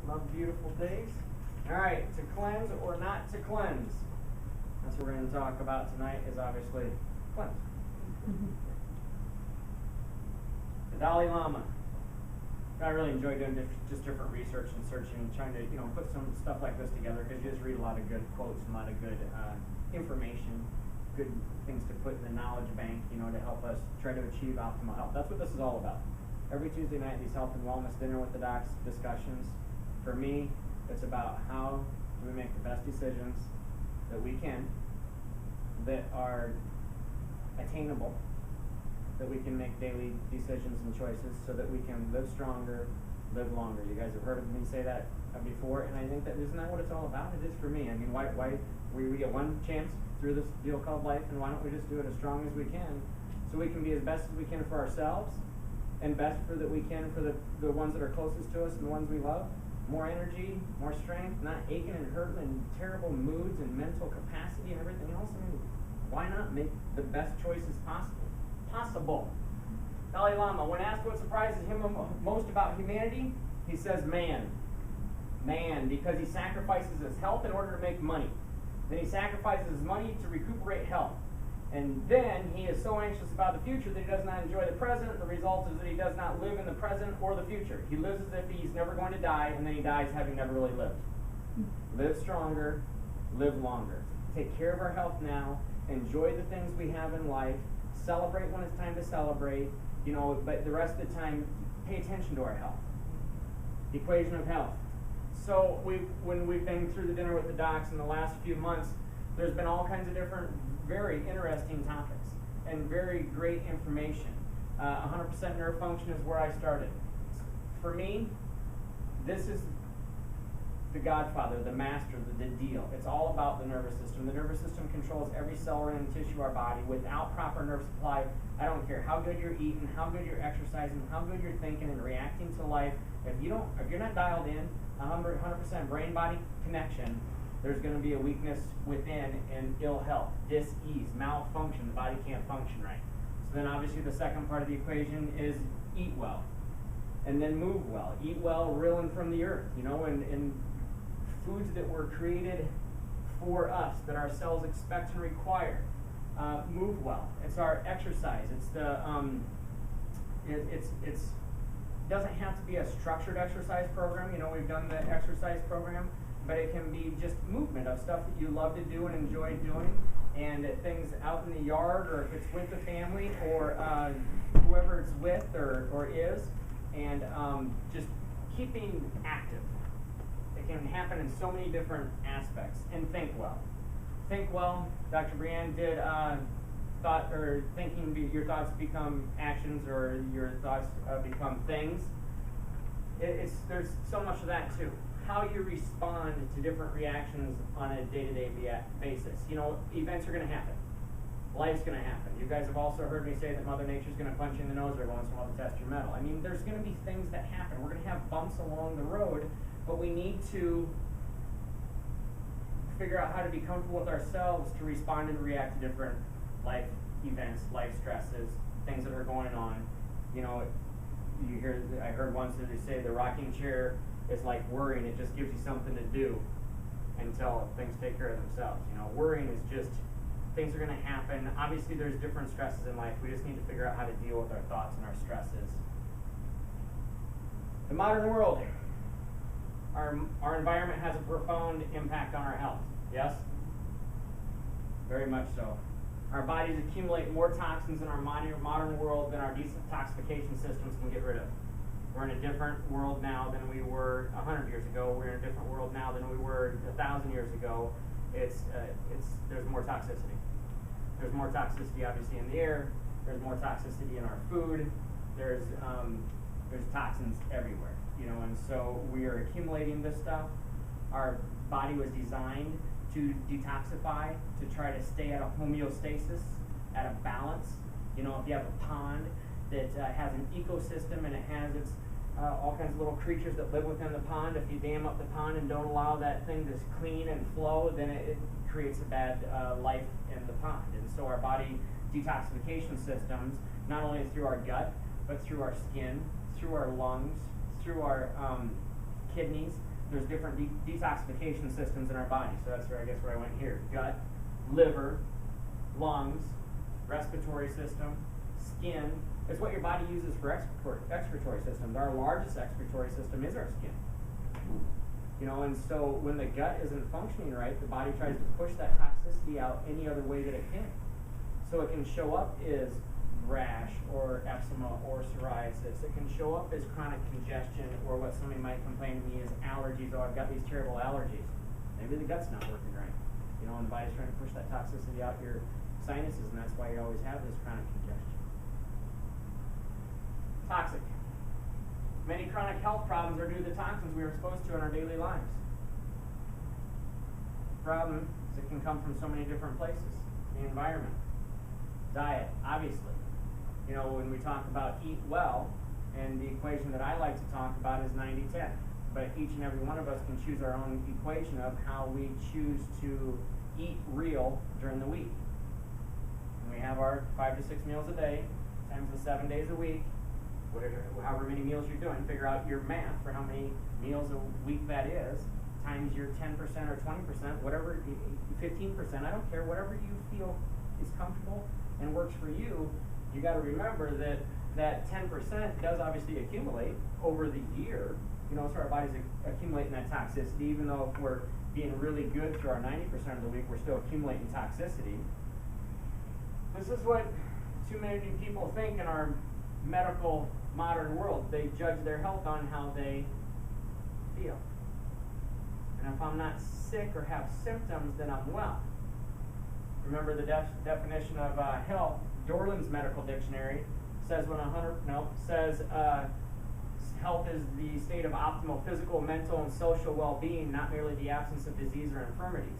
Love beautiful days. All right, to cleanse or not to cleanse. That's what we're going to talk about tonight is obviously cleanse. The Dalai Lama. I really enjoy doing just different research and searching and trying to put some stuff like this together because you just read a lot of good quotes and a lot of good information, good things to put in the knowledge bank, to help us try to achieve optimal health. That's what this is all about. Every Tuesday night, these health and wellness dinner with the docs discussions. For me, it's about how do we make the best decisions that we can, that are attainable, that we can make daily decisions and choices so that we can live stronger, live longer. You guys have heard of me say that before, and I think that isn't that what it's all about? It is for me. I mean, why we get one chance through this deal called life, and why don't we just do it as strong as we can so we can be as best as we can for ourselves and best for that we can for the ones that are closest to us and the ones we love. More energy, more strength, not aching and hurting and terrible moods and mental capacity and everything else. I mean, why not make the best choices possible? Dalai Lama, when asked what surprises him most about humanity, he says man. Man, because he sacrifices his health in order to make money. Then he sacrifices his money to recuperate health. And then he is so anxious about the future that he does not enjoy the present. The result is that he does not live in the present or the future. He lives as if he's never going to die, and then he dies having never really lived. Live stronger, live longer. Take care of our health now. Enjoy the things we have in life. Celebrate when it's time to celebrate. But the rest of the time, pay attention to our health. The equation of health. So when we've been through the dinner with the docs in the last few months, there's been all kinds of different, very interesting topics and very great information. 100% nerve function is where I started. For me, this is the godfather, the master, the deal. It's all about the nervous system. The nervous system controls every cell, organ, and tissue of our body. Without proper nerve supply, I don't care how good you're eating, how good you're exercising, how good you're thinking and reacting to life. If you're not dialed in, 100% brain-body connection, there's going to be a weakness within and ill health, dis-ease, malfunction. The body can't function right. So then obviously the second part of the equation is eat well and then move well. Eat well, reeling from the earth, and foods that were created for us, that our cells expect and require. Move well. It's our exercise. It's the it doesn't have to be a structured exercise program. We've done the exercise program, but it can be just movement of stuff that you love to do and enjoy doing, and things out in the yard, or if it's with the family, or whoever it's with or is, and just keeping active. It can happen in so many different aspects. And think well. Think well. Dr. Brianne did thinking. Your thoughts become actions, or your thoughts become things. There's so much of that too. How you respond to different reactions on a day-to-day basis. Events are going to happen. Life's going to happen. You guys have also heard me say that Mother Nature's going to punch you in the nose every once in a while to test your mettle. I mean, there's going to be things that happen. We're going to have bumps along the road, but we need to figure out how to be comfortable with ourselves to respond and react to different life events, life stresses, things that are going on. I heard once that they say the rocking chair is like worrying. It just gives you something to do until things take care of themselves. Worrying is just, things are going to happen. Obviously, there's different stresses in life. We just need to figure out how to deal with our thoughts and our stresses. The modern world, our environment has a profound impact on our health. Yes? Very much so. Our bodies accumulate more toxins in our modern world than our detoxification systems can get rid of. We're in a different world now than we were 100 years ago. We're in a different world now than we were 1,000 years ago. There's more toxicity. There's more toxicity, obviously, in the air. There's more toxicity in our food. There's toxins everywhere, and so we are accumulating this stuff. Our body was designed to detoxify, to try to stay at a homeostasis, at a balance. If you have a pond that has an ecosystem and it has its all kinds of little creatures that live within the pond, if you dam up the pond and don't allow that thing to clean and flow, then it creates a bad life in the pond. And so our body detoxification systems, not only through our gut, but through our skin, through our lungs, through our kidneys, there's different detoxification systems in our body. So that's where I guess where I went here. Gut, liver, lungs, respiratory system, skin. It's what your body uses for excretory systems. Our largest excretory system is our skin. And so when the gut isn't functioning right, the body tries to push that toxicity out any other way that it can. So it can show up as rash or eczema or psoriasis. It can show up as chronic congestion, or what somebody might complain to me is allergies. Oh, I've got these terrible allergies. Maybe the gut's not working right. And the body's trying to push that toxicity out your sinuses, and that's why you always have this chronic congestion. Toxic. Many chronic health problems are due to the toxins we are exposed to in our daily lives. Problem is it can come from so many different places. The environment. Diet, obviously. When we talk about eat well, and the equation that I like to talk about is 90-10. But each and every one of us can choose our own equation of how we choose to eat real during the week. And we have our 5 to 6 meals a day, times the 7 days a week, however many meals you're doing. Figure out your math for how many meals a week that is, times your 10% or 20%, whatever, 15%, I don't care, whatever you feel is comfortable and works for you. You got to remember that 10% does obviously accumulate over the year. So our body's accumulating that toxicity, even though if we're being really good through our 90% of the week, we're still accumulating toxicity. This is what too many people think in our medical modern world. They judge their health on how they feel. And if I'm not sick or have symptoms, then I'm well. Remember the definition of health. Dorland's Medical Dictionary says health is the state of optimal physical, mental, and social well-being, not merely the absence of disease or infirmities.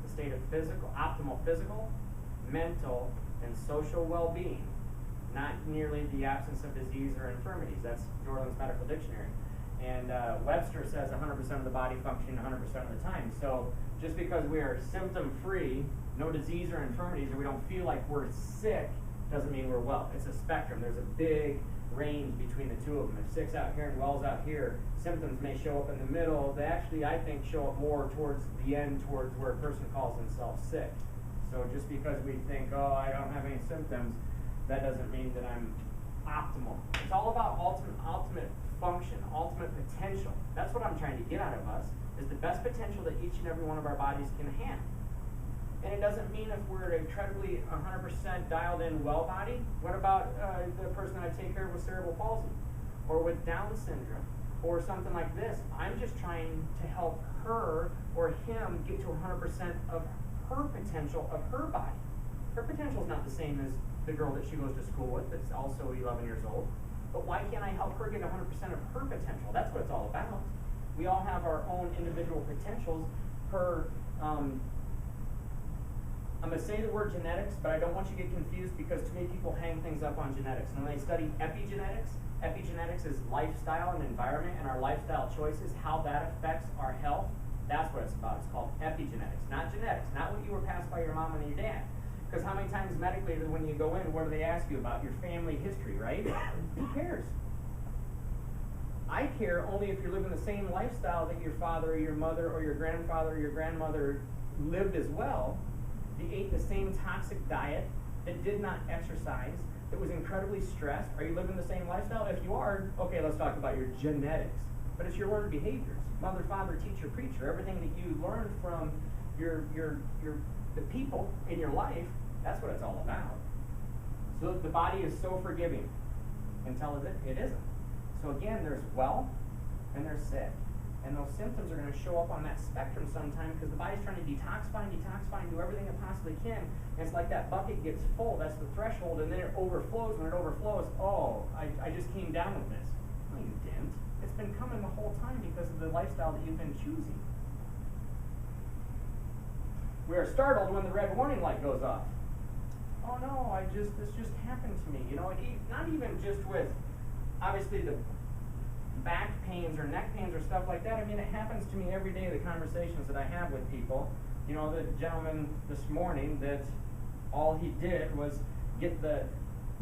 The state of optimal physical, mental, and social well-being, not merely the absence of disease or infirmities. That's Dorland's Medical Dictionary. And Webster says 100% of the body functioning 100% of the time. So just because we are symptom-free, no disease or infirmities, or we don't feel like we're sick, doesn't mean we're well. It's a spectrum. There's a big range between the two of them. If sick's out here and well's out here, symptoms may show up in the middle. They actually, I think, show up more towards the end, towards where a person calls themselves sick. So just because we think, oh, I don't have any symptoms, that doesn't mean that I'm optimal. It's all about ultimate function, ultimate potential. That's what I'm trying to get out of us, is the best potential that each and every one of our bodies can have. And it doesn't mean if we're incredibly 100% dialed in well body. What about the person that I take care of with cerebral palsy or with Down syndrome or something like this? I'm just trying to help her or him get to 100% of her potential of her body. Her potential is not the same as the girl that she goes to school with that's also 11 years old. But why can't I help her get 100% of her potential? That's what it's all about. We all have our own individual potentials per I'm going to say the word genetics, but I don't want you to get confused because too many people hang things up on genetics. And when they study epigenetics is lifestyle and environment and our lifestyle choices, how that affects our health. That's what it's about. It's called epigenetics, not genetics, not what you were passed by your mom and your dad. Because how many times medically when you go in, what do they ask you about? Your family history, right? Who cares? I care only if you're living the same lifestyle that your father or your mother or your grandfather or your grandmother lived as well. They ate the same toxic diet, that did not exercise, that was incredibly stressed. Are you living the same lifestyle? If you are, okay, let's talk about your genetics. But it's your learned behaviors. Mother, father, teacher, preacher, everything that you learned from the people in your life, that's what it's all about. So the body is so forgiving until it isn't. So again, there's well and there's sick. And those symptoms are going to show up on that spectrum sometime because the body's trying to detoxify and do everything it possibly can. And it's like that bucket gets full. That's the threshold. And then it overflows. When it overflows, oh, I just came down with this. No, you didn't. It's been coming the whole time because of the lifestyle that you've been choosing. We are startled when the red warning light goes off. Oh no, this just happened to me. Not even just with, obviously, the back pains or neck pains or stuff like that. I mean, it happens to me every day, the conversations that I have with people. The gentleman this morning that all he did was get the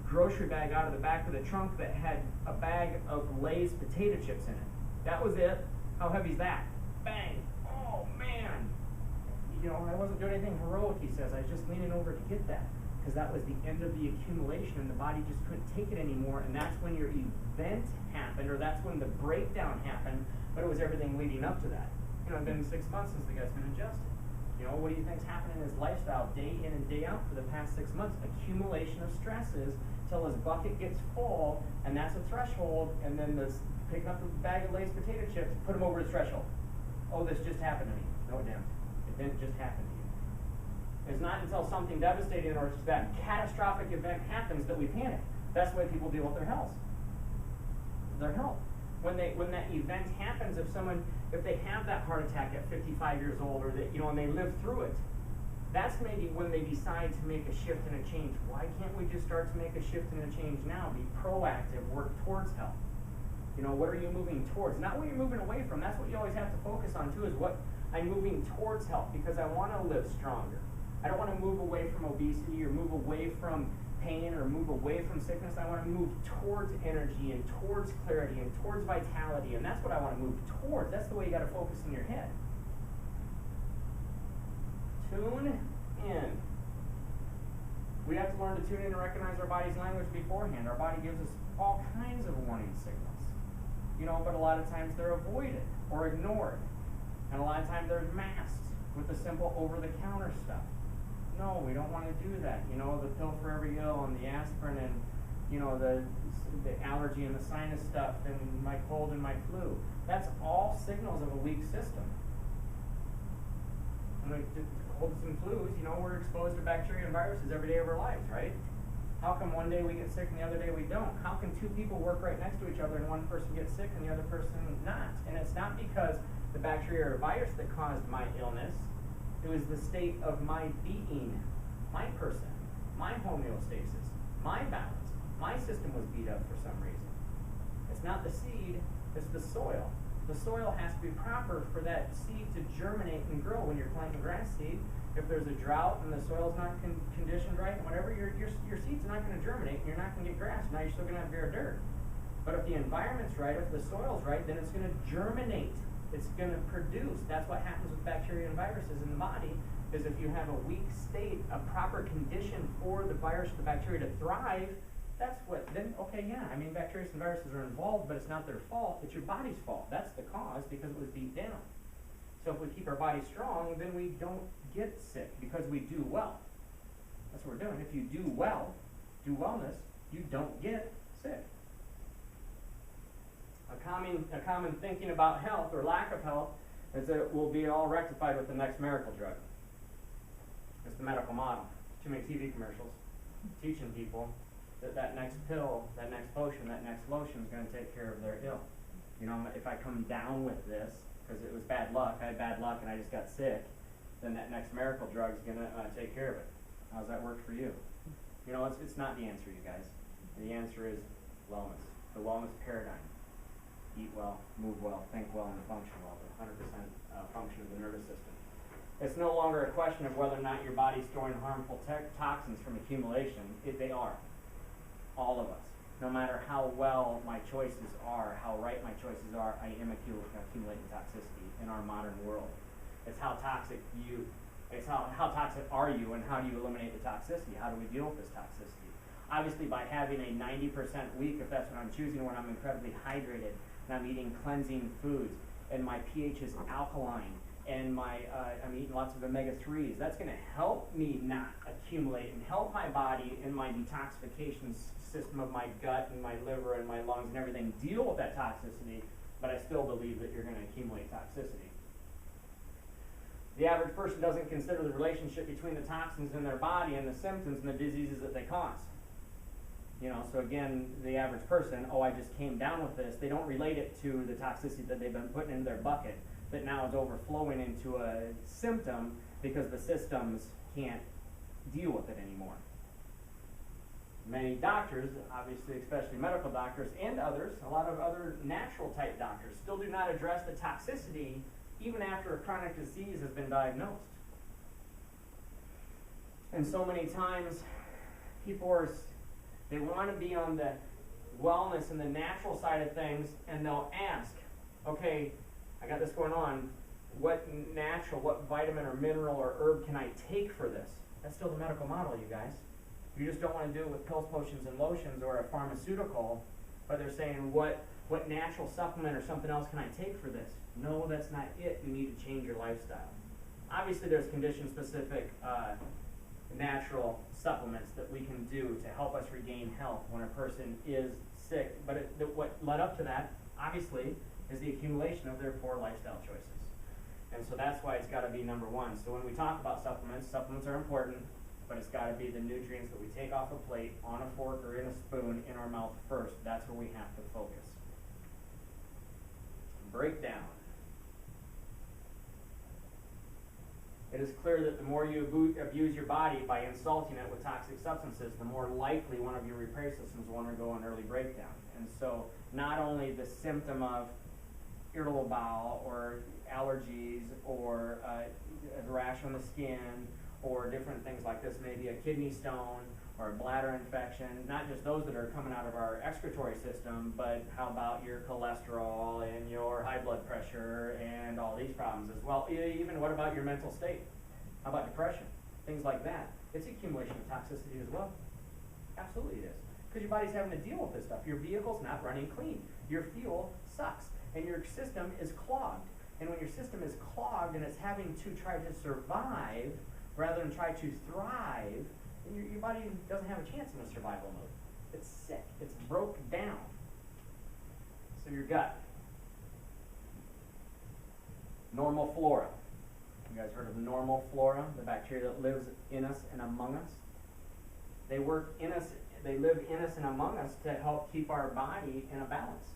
grocery bag out of the back of the trunk that had a bag of Lay's potato chips in it. That was it. How heavy is that? Bang. Oh, man. You know, I wasn't doing anything heroic, he says. I was just leaning over to get that. Because that was the end of the accumulation, and the body just couldn't take it anymore, and that's when your event happened, or that's when the breakdown happened, but it was everything leading up to that. You know, it's been 6 months since the guy's been adjusted. You know, what do you think's happening in his lifestyle day in and day out for the past 6 months? Accumulation of stresses till his bucket gets full, and that's a threshold, and then this picking up a bag of Lay's potato chips, put him over his threshold. Oh, this just happened to me. No, it didn't. It didn't just happen to you. It's not until something devastating or that catastrophic event happens that we panic. That's the way people deal with their health. When that event happens, if they have that heart attack at 55 years old, or that, you know, and they live through it, that's maybe when they decide to make a shift and a change. Why can't we just start to make a shift and a change now? Be proactive, work towards health. You know, what are you moving towards? Not what you're moving away from. That's what you always have to focus on too, is what I'm moving towards health, because I want to live stronger. I don't want to move away from obesity or move away from pain or move away from sickness. I want to move towards energy and towards clarity and towards vitality, and that's what I want to move towards. That's the way you got to focus in your head. Tune in. We have to learn to tune in and recognize our body's language beforehand. Our body gives us all kinds of warning signals, you know, but a lot of times they're avoided or ignored, and a lot of times they're masked with the simple over-the-counter stuff. No, we don't want to do that. You know, the pill for every ill and the aspirin and, you know, the allergy and the sinus stuff and my cold and my flu. That's all signals of a weak system. And like colds and flus, you know, we're exposed to bacteria and viruses every day of our lives, right? How come one day we get sick and the other day we don't? How can two people work right next to each other and one person gets sick and the other person not? And it's not because the bacteria or virus that caused my illness. It was the state of my being, my person, my homeostasis, my balance. My system was beat up for some reason. It's not the seed, it's the soil. The soil has to be proper for that seed to germinate and grow. When you're planting grass seed, if there's a drought and the soil's not conditioned right and whatever, your seed's not going to germinate and you're not going to get grass. Now you're still going to have bare dirt. But if the environment's right, if the soil's right, then it's going to germinate. It's going to produce. That's what happens with bacteria and viruses in the body, is if you have a weak state, a proper condition for the virus, the bacteria to thrive, that's what, then, okay, yeah, I mean, bacteria and viruses are involved, but it's not their fault. It's your body's fault. That's the cause, because it was beat down. So if we keep our body strong, then we don't get sick, because we do well. That's what we're doing. If you do well, do wellness, you don't get sick. A common thinking about health or lack of health is that it will be all rectified with the next miracle drug. It's the medical model. Too many TV commercials teaching people that next pill, that next potion, that next lotion is going to take care of their ill. You know, if I come down with this because it was bad luck, I had bad luck and I just got sick, then that next miracle drug is going to take care of it. How's that work for you? You know, it's not the answer, you guys. The answer is wellness, the wellness paradigm. Eat well, move well, think well, and function well. The 100% function of the nervous system. It's no longer a question of whether or not your body's storing harmful toxins from accumulation. They are. All of us. No matter how well my choices are, how right my choices are, I am accumulating toxicity in our modern world. It's how toxic how toxic are you, and how do you eliminate the toxicity? How do we deal with this toxicity? Obviously, by having a 90% week, if that's what I'm choosing, when I'm incredibly hydrated, and I'm eating cleansing foods, and my pH is alkaline, and I'm eating lots of omega-3s, that's going to help me not accumulate and help my body in my detoxification system of my gut and my liver and my lungs and everything deal with that toxicity, but I still believe that you're going to accumulate toxicity. The average person doesn't consider the relationship between the toxins in their body and the symptoms and the diseases that they cause. You know, so again, the average person, oh, I just came down with this. They don't relate it to the toxicity that they've been putting in their bucket that now is overflowing into a symptom because the systems can't deal with it anymore. Many doctors, obviously especially medical doctors and others, a lot of other natural type doctors, still do not address the toxicity even after a chronic disease has been diagnosed. And so many times people they want to be on the wellness and the natural side of things, and they'll ask, okay, I got this going on. What natural, what vitamin or mineral or herb can I take for this? That's still the medical model, you guys. You just don't want to do it with pills, potions, and lotions or a pharmaceutical, but they're saying, what natural supplement or something else can I take for this? No, that's not it. You need to change your lifestyle. Obviously, there's condition-specific natural supplements that we can do to help us regain health when a person is sick. But what led up to that, obviously, is the accumulation of their poor lifestyle choices. And so that's why it's got to be number one. So when we talk about supplements, supplements are important, but it's got to be the nutrients that we take off a plate, on a fork, or in a spoon, in our mouth first. That's where we have to focus. Breakdown. It is clear that the more you abuse your body by insulting it with toxic substances, the more likely one of your repair systems will undergo an early breakdown. And so not only the symptom of irritable bowel or allergies or a rash on the skin or different things like this, maybe a kidney stone or a bladder infection, not just those that are coming out of our excretory system, but how about your cholesterol and your high blood pressure and all these problems as well. Even what about your mental state? How about depression? Things like that. It's accumulation of toxicity as well. Absolutely it is. Because your body's having to deal with this stuff. Your vehicle's not running clean. Your fuel sucks. And your system is clogged. And when your system is clogged and it's having to try to survive rather than try to thrive, your body doesn't have a chance in a survival mode. It's sick. It's broke down. So your gut. Normal flora. You guys heard of normal flora? The bacteria that lives in us and among us. They work in us. They live in us and among us to help keep our body in a balance.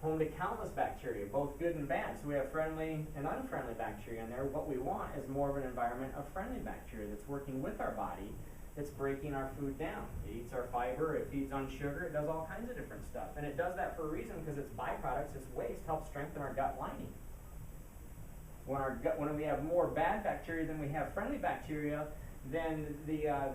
Home to countless bacteria, both good and bad. So we have friendly and unfriendly bacteria in there. What we want is more of an environment of friendly bacteria that's working with our body, that's breaking our food down. It eats our fiber, it feeds on sugar, it does all kinds of different stuff. And it does that for a reason, because its byproducts, its waste, help strengthen our gut lining. When we have more bad bacteria than we have friendly bacteria, then the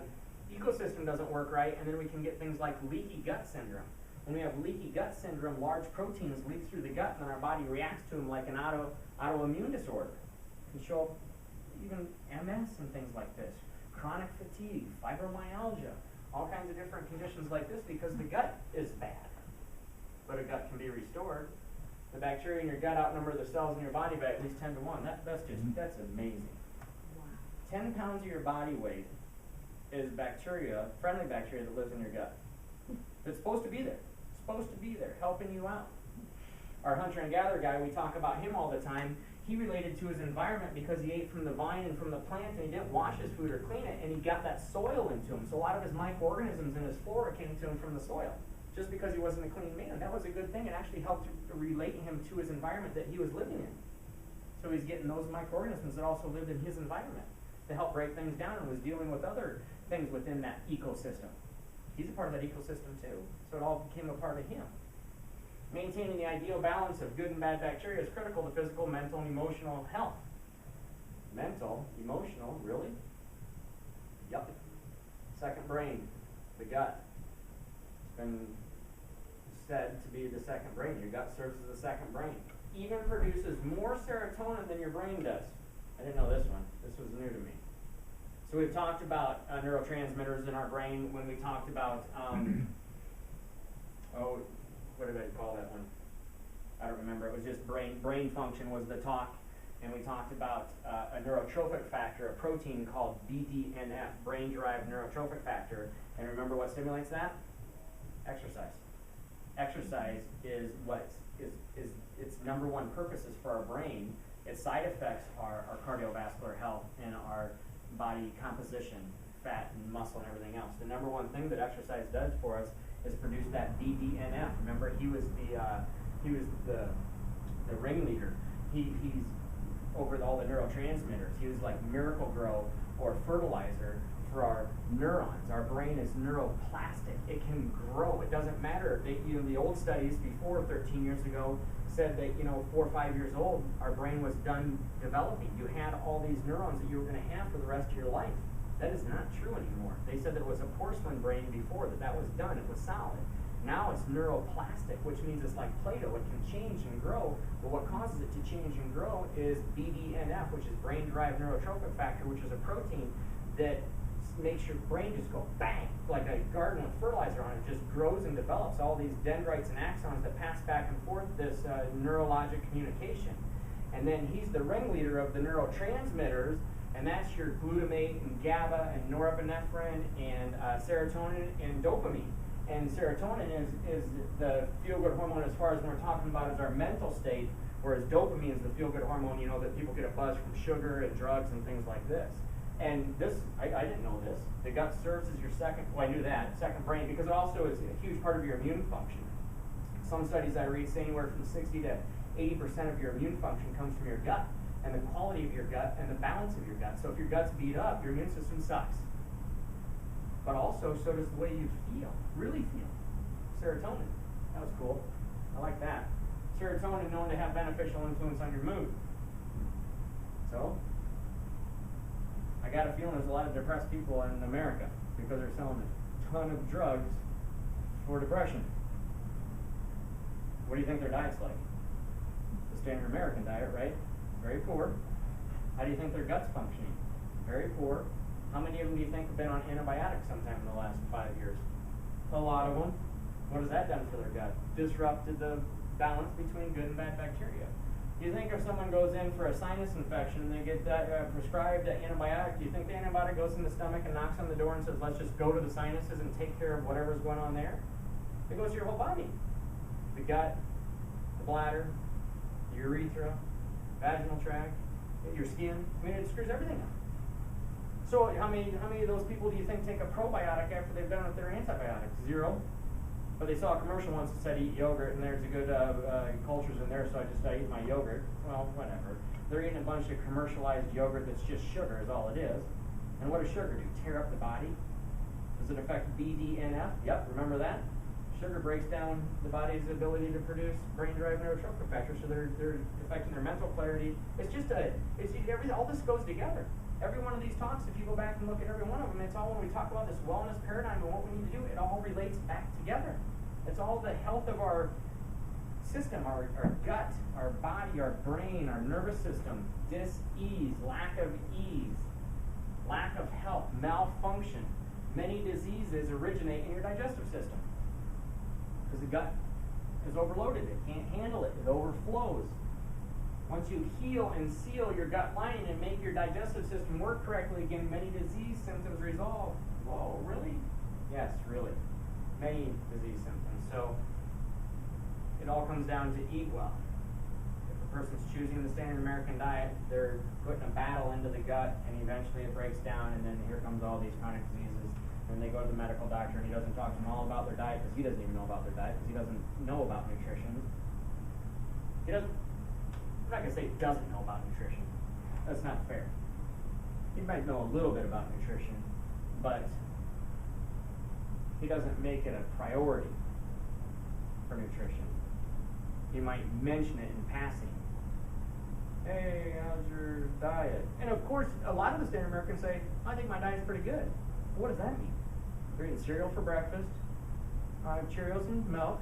ecosystem doesn't work right, and then we can get things like leaky gut syndrome. When we have leaky gut syndrome, large proteins leak through the gut, and then our body reacts to them like an autoimmune disorder. It can show up even MS and things like this. Chronic fatigue, fibromyalgia, all kinds of different conditions like this because the gut is bad. But a gut can be restored. The bacteria in your gut outnumber the cells in your body by at least 10 to 1. That's amazing. Wow. 10 pounds of your body weight is bacteria, friendly bacteria that lives in your gut. It's supposed to be there. Supposed to be there, helping you out. Our hunter and gatherer guy, we talk about him all the time. He related to his environment because he ate from the vine and from the plant, and he didn't wash his food or clean it, and he got that soil into him. So a lot of his microorganisms in his flora came to him from the soil, just because he wasn't a clean man. That was a good thing. It actually helped to relate him to his environment that he was living in. So he's getting those microorganisms that also lived in his environment to help break things down, and was dealing with other things within that ecosystem. He's a part of that ecosystem too, so it all became a part of him. Maintaining the ideal balance of good and bad bacteria is critical to physical, mental, and emotional health. Mental, emotional, really? Yup. Second brain, the gut. It's been said to be the second brain. Your gut serves as the second brain. Even produces more serotonin than your brain does. I didn't know this one. This was new to me. So we've talked about neurotransmitters in our brain when we talked about, what did I call that one? I don't remember. It was just brain function was the talk. And we talked about a neurotrophic factor, a protein called BDNF, brain-derived neurotrophic factor. And remember what stimulates that? Exercise. Exercise is what is its number one purpose is for our brain. Its side effects are our cardiovascular health and our body composition, fat and muscle and everything else. The number one thing that exercise does for us is produce that BDNF. Remember, he was the ringleader. He's over all the neurotransmitters. He was like Miracle-Gro or fertilizer for our neurons. Our brain is neuroplastic. It can grow. It doesn't matter. The old studies before 13 years ago said that 4 or 5 years old, our brain was done developing. You had all these neurons that you were going to have for the rest of your life. That is not true anymore. They said that it was a porcelain brain before, that was done. It was solid. Now it's neuroplastic, which means it's like Play-Doh. It can change and grow, but what causes it to change and grow is BDNF, which is brain-derived neurotrophic factor, which is a protein that makes your brain just go bang, like a garden with fertilizer on it. It just grows and develops all these dendrites and axons that pass back and forth this neurologic communication. And then he's the ringleader of the neurotransmitters, and that's your glutamate and GABA and norepinephrine and serotonin and dopamine. And serotonin is the feel-good hormone as far as when we're talking about as our mental state, whereas dopamine is the feel-good hormone, you know, that people get a buzz from sugar and drugs and things like this. And this, I didn't know this, the gut serves as your second, well I knew that, second brain, because it also is a huge part of your immune function. Some studies I read say anywhere from 60 to 80% of your immune function comes from your gut, and the quality of your gut and the balance of your gut. So if your gut's beat up, your immune system sucks. But also, so does the way you feel, really feel. Serotonin, that was cool. I like that. Serotonin known to have beneficial influence on your mood. So, I got a feeling there's a lot of depressed people in America because they're selling a ton of drugs for depression. What do you think their diet's like? The standard American diet, right? Very poor. How do you think their gut's functioning? Very poor. How many of them do you think have been on antibiotics sometime in the last 5 years? A lot of them. What has that done for their gut? Disrupted the balance between good and bad bacteria. Do you think if someone goes in for a sinus infection and they get prescribed an antibiotic, do you think the antibiotic goes in the stomach and knocks on the door and says, let's just go to the sinuses and take care of whatever's going on there? It goes to your whole body. The gut, the bladder, the urethra, vaginal tract, your skin. I mean, it screws everything up. So how many of those people do you think take a probiotic after they've done with their antibiotics? 0. But they saw a commercial once that said eat yogurt, and there's a good cultures in there, so I eat my yogurt. Well, whatever. They're eating a bunch of commercialized yogurt that's just sugar is all it is. And what does sugar do? Tear up the body? Does it affect BDNF? Yep, remember that? Sugar breaks down the body's ability to produce brain-derived neurotrophic factors, so they're affecting their mental clarity. All this goes together. Every one of these talks, if you go back and look at every one of them, it's all when we talk about this wellness paradigm and what we need to do, it all relates back together. It's all the health of our system, our gut, our body, our brain, our nervous system, dis-ease, lack of ease, lack of health, malfunction. Many diseases originate in your digestive system because the gut is overloaded. It can't handle it. It overflows. Once you heal and seal your gut lining and make your digestive system work correctly again, many disease symptoms resolve. Whoa, really? Yes, really. Many disease symptoms. So it all comes down to eat well. If a person's choosing the standard American diet, they're putting a battle into the gut, and eventually it breaks down, and then here comes all these chronic diseases. And they go to the medical doctor, and he doesn't talk to them all about their diet because he doesn't even know about their diet because he doesn't know about nutrition. I'm not going to say he doesn't know about nutrition. That's not fair. He might know a little bit about nutrition, but he doesn't make it a priority for nutrition. He might mention it in passing. Hey, how's your diet? And of course, a lot of the standard Americans say, I think my diet's pretty good. What does that mean? They're eating cereal for breakfast, Cheerios and milk.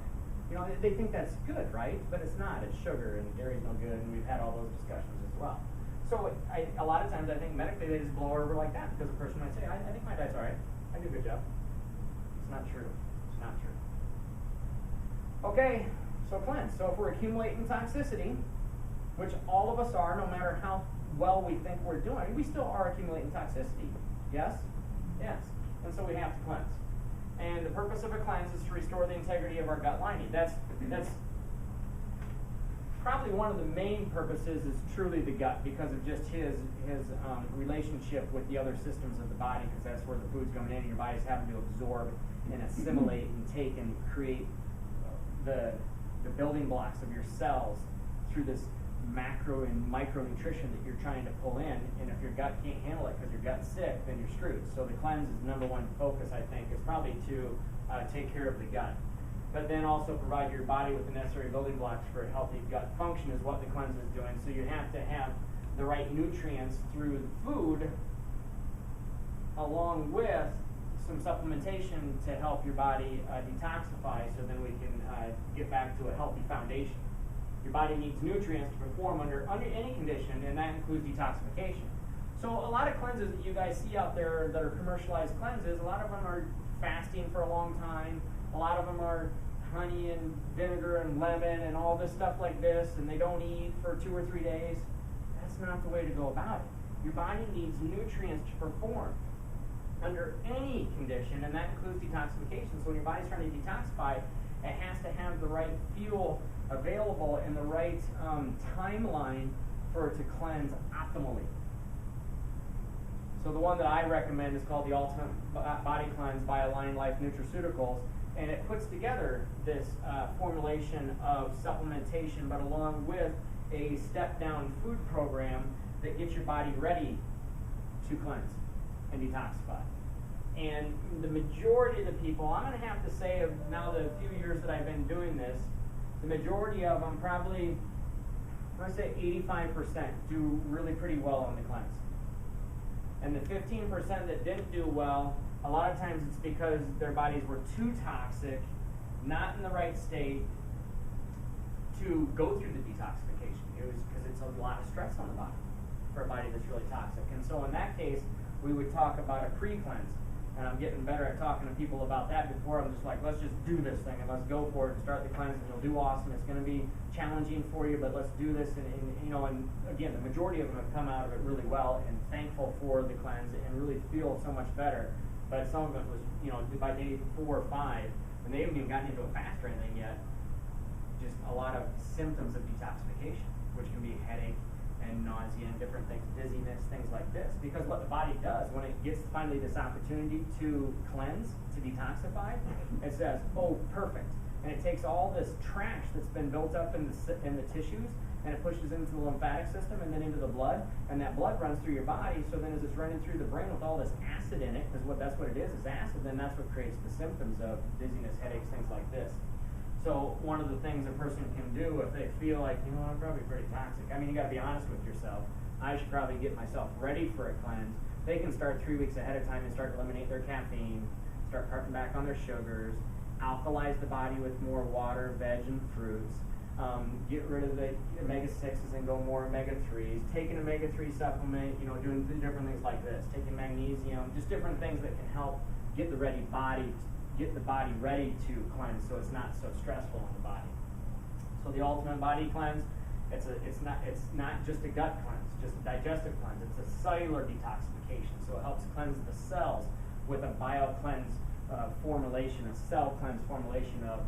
You know, they think that's good, right? But it's not. It's sugar, and dairy's no good, and we've had all those discussions as well. So a lot of times I think medically they just blow over like that because a person might say, I think my diet's all right. I do a good job. It's not true. It's not true. Okay, so cleanse. So if we're accumulating toxicity, which all of us are, no matter how well we think we're doing, we still are accumulating toxicity. Yes? Yes. And so we have to cleanse. And the purpose of a cleanse is to restore the integrity of our gut lining. That's probably one of the main purposes is truly the gut because of just his relationship with the other systems of the body, because that's where the food's going in and your body's having to absorb and assimilate and take and create the building blocks of your cells through this macro and micronutrition that you're trying to pull in, and if your gut can't handle it because your gut's sick, then you're screwed. So the cleanse is number one focus, I think, is probably to take care of the gut. But then also provide your body with the necessary building blocks for a healthy gut function is what the cleanse is doing. So you have to have the right nutrients through the food along with some supplementation to help your body detoxify, so then we can get back to a healthy foundation. Your body needs nutrients to perform under any condition, and that includes detoxification. So a lot of cleanses that you guys see out there that are commercialized cleanses, a lot of them are fasting for a long time. A lot of them are honey and vinegar and lemon and all this stuff like this, and they don't eat for 2 or 3 days. That's not the way to go about it. Your body needs nutrients to perform under any condition, and that includes detoxification. So when your body's trying to detoxify, it has to have the right fuel available and the right timeline for it to cleanse optimally. So the one that I recommend is called the Ultimate Body Cleanse by Align Life Nutraceuticals, and it puts together this formulation of supplementation, but along with a step-down food program that gets your body ready to cleanse and detoxify. And the majority of the people, I'm going to have to say, of now the few years that I've been doing this, the majority of them, probably, I would say 85%, do really pretty well on the cleanse. And the 15% that didn't do well, a lot of times it's because their bodies were too toxic, not in the right state to go through the detoxification. It was because it's a lot of stress on the body for a body that's really toxic. And so in that case, we would talk about a pre-cleanse. And I'm getting better at talking to people about that. Before, I'm just like, let's just do this thing and let's go for it and start the cleanse, and you'll do awesome. It's going to be challenging for you, but let's do this. And again, the majority of them have come out of it really well and thankful for the cleanse and really feel so much better. But some of it was, by day 4 or 5, and they haven't even gotten into a fast or anything yet, just a lot of symptoms of detoxification, which can be headache and nausea and different things, dizziness, things like this. Because what the body does when it gets finally this opportunity to cleanse, to detoxify, it says, oh, perfect. And it takes all this trash that's been built up in the tissues, and it pushes into the lymphatic system and then into the blood, and that blood runs through your body. So then as it's running through the brain with all this acid in it, because that's what it is acid, then that's what creates the symptoms of dizziness, headaches, things like this. So one of the things a person can do if they feel like, I'm probably pretty toxic. I mean, you got to be honest with yourself. I should probably get myself ready for a cleanse. They can start 3 weeks ahead of time and start to eliminate their caffeine, start cutting back on their sugars, alkalize the body with more water, veg, and fruits, get rid of the omega-6s and go more omega-3s, take an omega-3 supplement, doing different things like this, taking magnesium, just different things that can help get the body ready to cleanse, so it's not so stressful on the body. So the Ultimate Body Cleanse, it's not just a gut cleanse, just a digestive cleanse. It's a cellular detoxification, so it helps cleanse the cells with a bio-cleanse formulation, a cell cleanse formulation of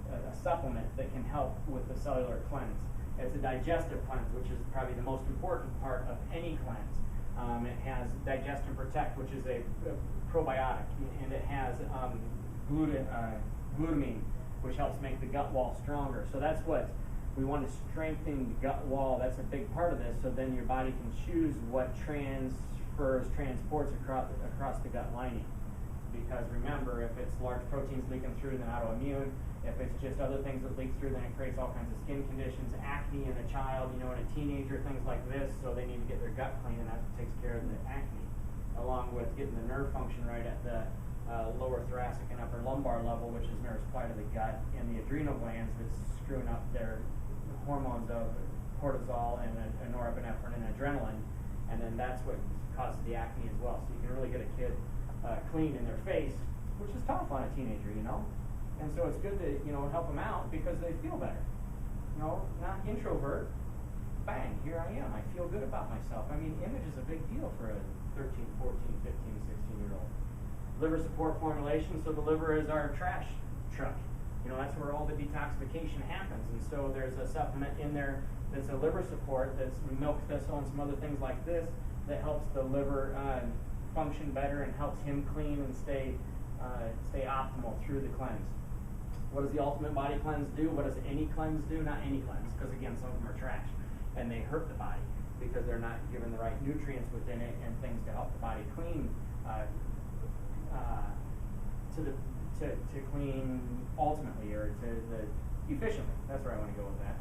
a supplement that can help with the cellular cleanse. It's a digestive cleanse, which is probably the most important part of any cleanse. It has Digest and Protect, which is a probiotic, and it has glutamine, which helps make the gut wall stronger. So that's what we want to strengthen the gut wall. That's a big part of this. So then your body can choose what transports across the gut lining. Because remember, if it's large proteins leaking through, then autoimmune. If it's just other things that leak through, then it creates all kinds of skin conditions, acne in a child, in a teenager, things like this. So they need to get their gut clean, and that takes care of the acne, along with getting the nerve function right at the lower thoracic and upper lumbar level, which is nerve supply to the gut, and the adrenal glands that's screwing up their hormones of cortisol and norepinephrine and adrenaline, and then that's what causes the acne as well. So you can really get a kid clean in their face, which is tough on a teenager, And so it's good to, help them out because they feel better. Not introvert. Bang, here I am. I feel good about myself. I mean, image is a big deal for a 13, 14, 15, 16-year-old. Liver support formulation, so the liver is our trash truck. That's where all the detoxification happens. And so there's a supplement in there that's a liver support, that's milk thistle and some other things like this that helps the liver function better and helps him clean and stay optimal through the cleanse. What does the Ultimate Body Cleanse do? What does any cleanse do? Not any cleanse, because again, some of them are trash and they hurt the body because they're not given the right nutrients within it and things to help the body clean to clean ultimately, or efficiently. That's where I want to go with that.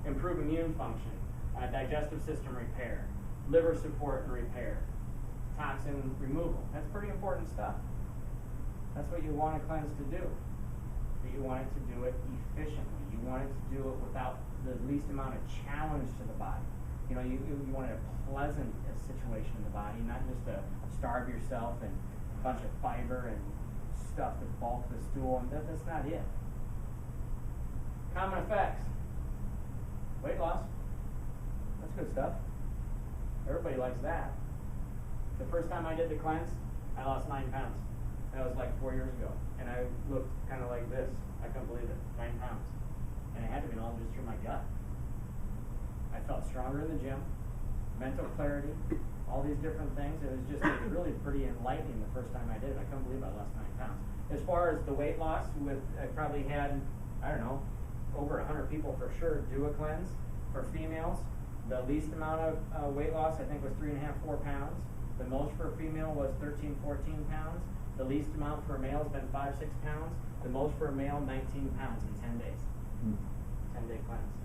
Improve immune function, digestive system repair, liver support and repair, toxin removal. That's pretty important stuff. That's what you want a cleanse to do. But you want it to do it efficiently. You want it to do it without the least amount of challenge to the body. You know, you want a pleasant situation in the body, not just to starve yourself and a bunch of fiber and stuff to bulk the stool. And that's not it. Common effects. Weight loss. That's good stuff. Everybody likes that. The first time I did the cleanse, I lost 9 pounds. That was like 4 years ago. And I looked kind of like this. I couldn't believe it. 9 pounds. And it had to be all just through my gut. I felt stronger in the gym, mental clarity, all these different things. It was really pretty enlightening the first time I did it. I couldn't believe I lost 9 pounds. As far as the weight loss, I probably had, I don't know, over 100 people for sure do a cleanse. For females, the least amount of weight loss I think was 3.5, 4 pounds. The most for a female was 13, 14 pounds. The least amount for a male has been 5, 6 pounds. The most for a male, 19 pounds in 10 days. 10-day cleanse.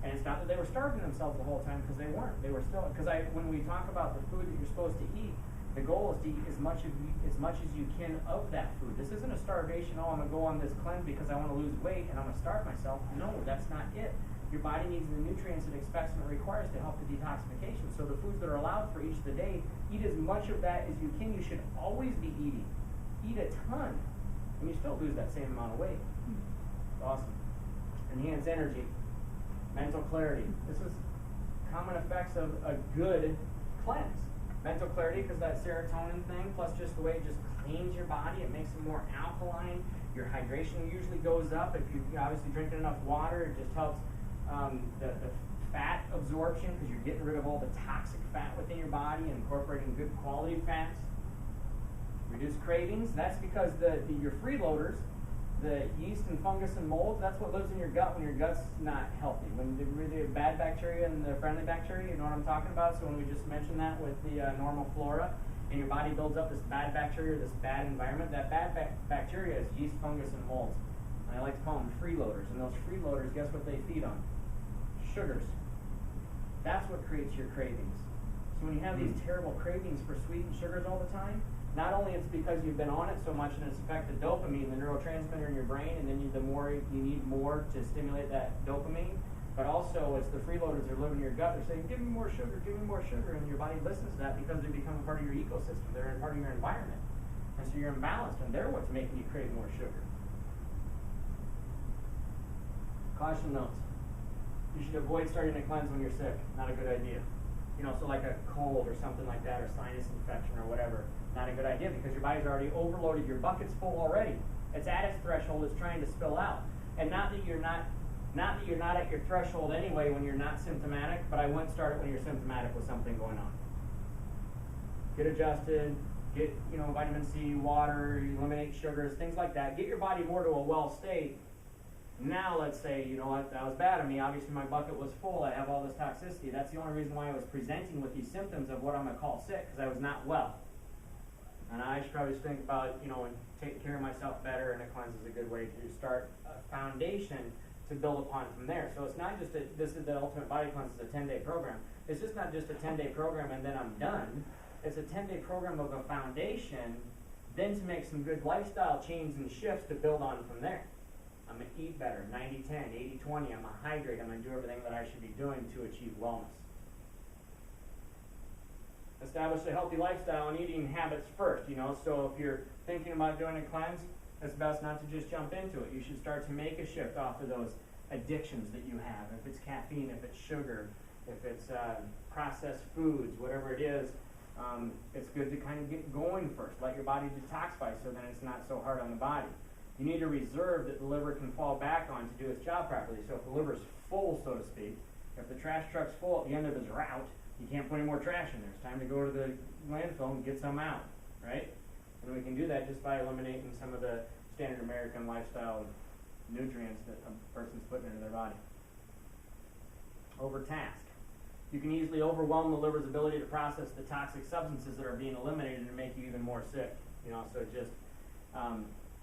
And it's not that they were starving themselves the whole time, because they weren't. They were still, because when we talk about the food that you're supposed to eat, the goal is to eat as much as you can of that food. This isn't a starvation, I'm going to go on this cleanse because I want to lose weight and I'm going to starve myself. No, that's not it. Your body needs the nutrients it expects and it requires to help the detoxification. So the foods that are allowed for each of the day, eat as much of that as you can. You should always be eating. Eat a ton. And you still lose that same amount of weight. It's awesome. Enhance energy. Mental clarity. This is common effects of a good cleanse. Mental clarity, because that serotonin thing, plus just the way it just cleans your body, it makes it more alkaline. Your hydration usually goes up. If you're obviously drinking enough water, it just helps the fat absorption, because you're getting rid of all the toxic fat within your body and incorporating good quality fats. Reduce cravings. That's because your freeloaders, the yeast and fungus and mold, that's what lives in your gut when your gut's not healthy. When the bad bacteria and the friendly bacteria, you know what I'm talking about? So when we just mentioned that with the normal flora, and your body builds up this bad bacteria, this bad environment, that bad bacteria is yeast, fungus, and mold. And I like to call them freeloaders. And those freeloaders, guess what they feed on? Sugars. That's what creates your cravings. So when you have these terrible cravings for sweetened sugars all the time, not only it's because you've been on it so much and it's affected dopamine, the neurotransmitter in your brain, and then you need more to stimulate that dopamine, but also it's the freeloaders that are living in your gut. They're saying, give me more sugar, and your body listens to that because they become a part of your ecosystem. They're a part of your environment. And so you're imbalanced, and they're what's making you crave more sugar. Caution notes. You should avoid starting a cleanse when you're sick. Not a good idea. You know, so like a cold or something like that, or sinus infection or whatever. Not a good idea, because your body's already overloaded. Your bucket's full already. It's at its threshold. It's trying to spill out. And not that you're not at your threshold anyway when you're not symptomatic, but I wouldn't start it when you're symptomatic with something going on. Get adjusted. Get vitamin C, water, eliminate sugars, things like that. Get your body more to a well state. Now let's say, you know what, that was bad of me. Obviously my bucket was full. I have all this toxicity. That's the only reason why I was presenting with these symptoms of what I'm going to call sick, because I was not well. And I should probably think about, and taking care of myself better, and a cleanse is a good way to start a foundation to build upon from there. So it's not just this is the Ultimate Body Cleanse, it's a 10-day program. It's just not just a 10-day program and then I'm done. It's a 10-day program of a foundation, then to make some good lifestyle changes and shifts to build on from there. I'm going to eat better, 90-10, 80-20. I'm going to hydrate. I'm going to do everything that I should be doing to achieve wellness. Establish a healthy lifestyle and eating habits first, So if you're thinking about doing a cleanse, it's best not to just jump into it. You should start to make a shift off of those addictions that you have. If it's caffeine, if it's sugar, if it's processed foods, whatever it is, it's good to kind of get going first. Let your body detoxify so then it's not so hard on the body. You need a reserve that the liver can fall back on to do its job properly. So if the liver's full, so to speak, if the trash truck's full at the end of its route, you can't put any more trash in there. It's time to go to the landfill and get some out, right? And we can do that just by eliminating some of the standard American lifestyle nutrients that a person's putting into their body. Overtask. You can easily overwhelm the liver's ability to process the toxic substances that are being eliminated and make you even more sick. So just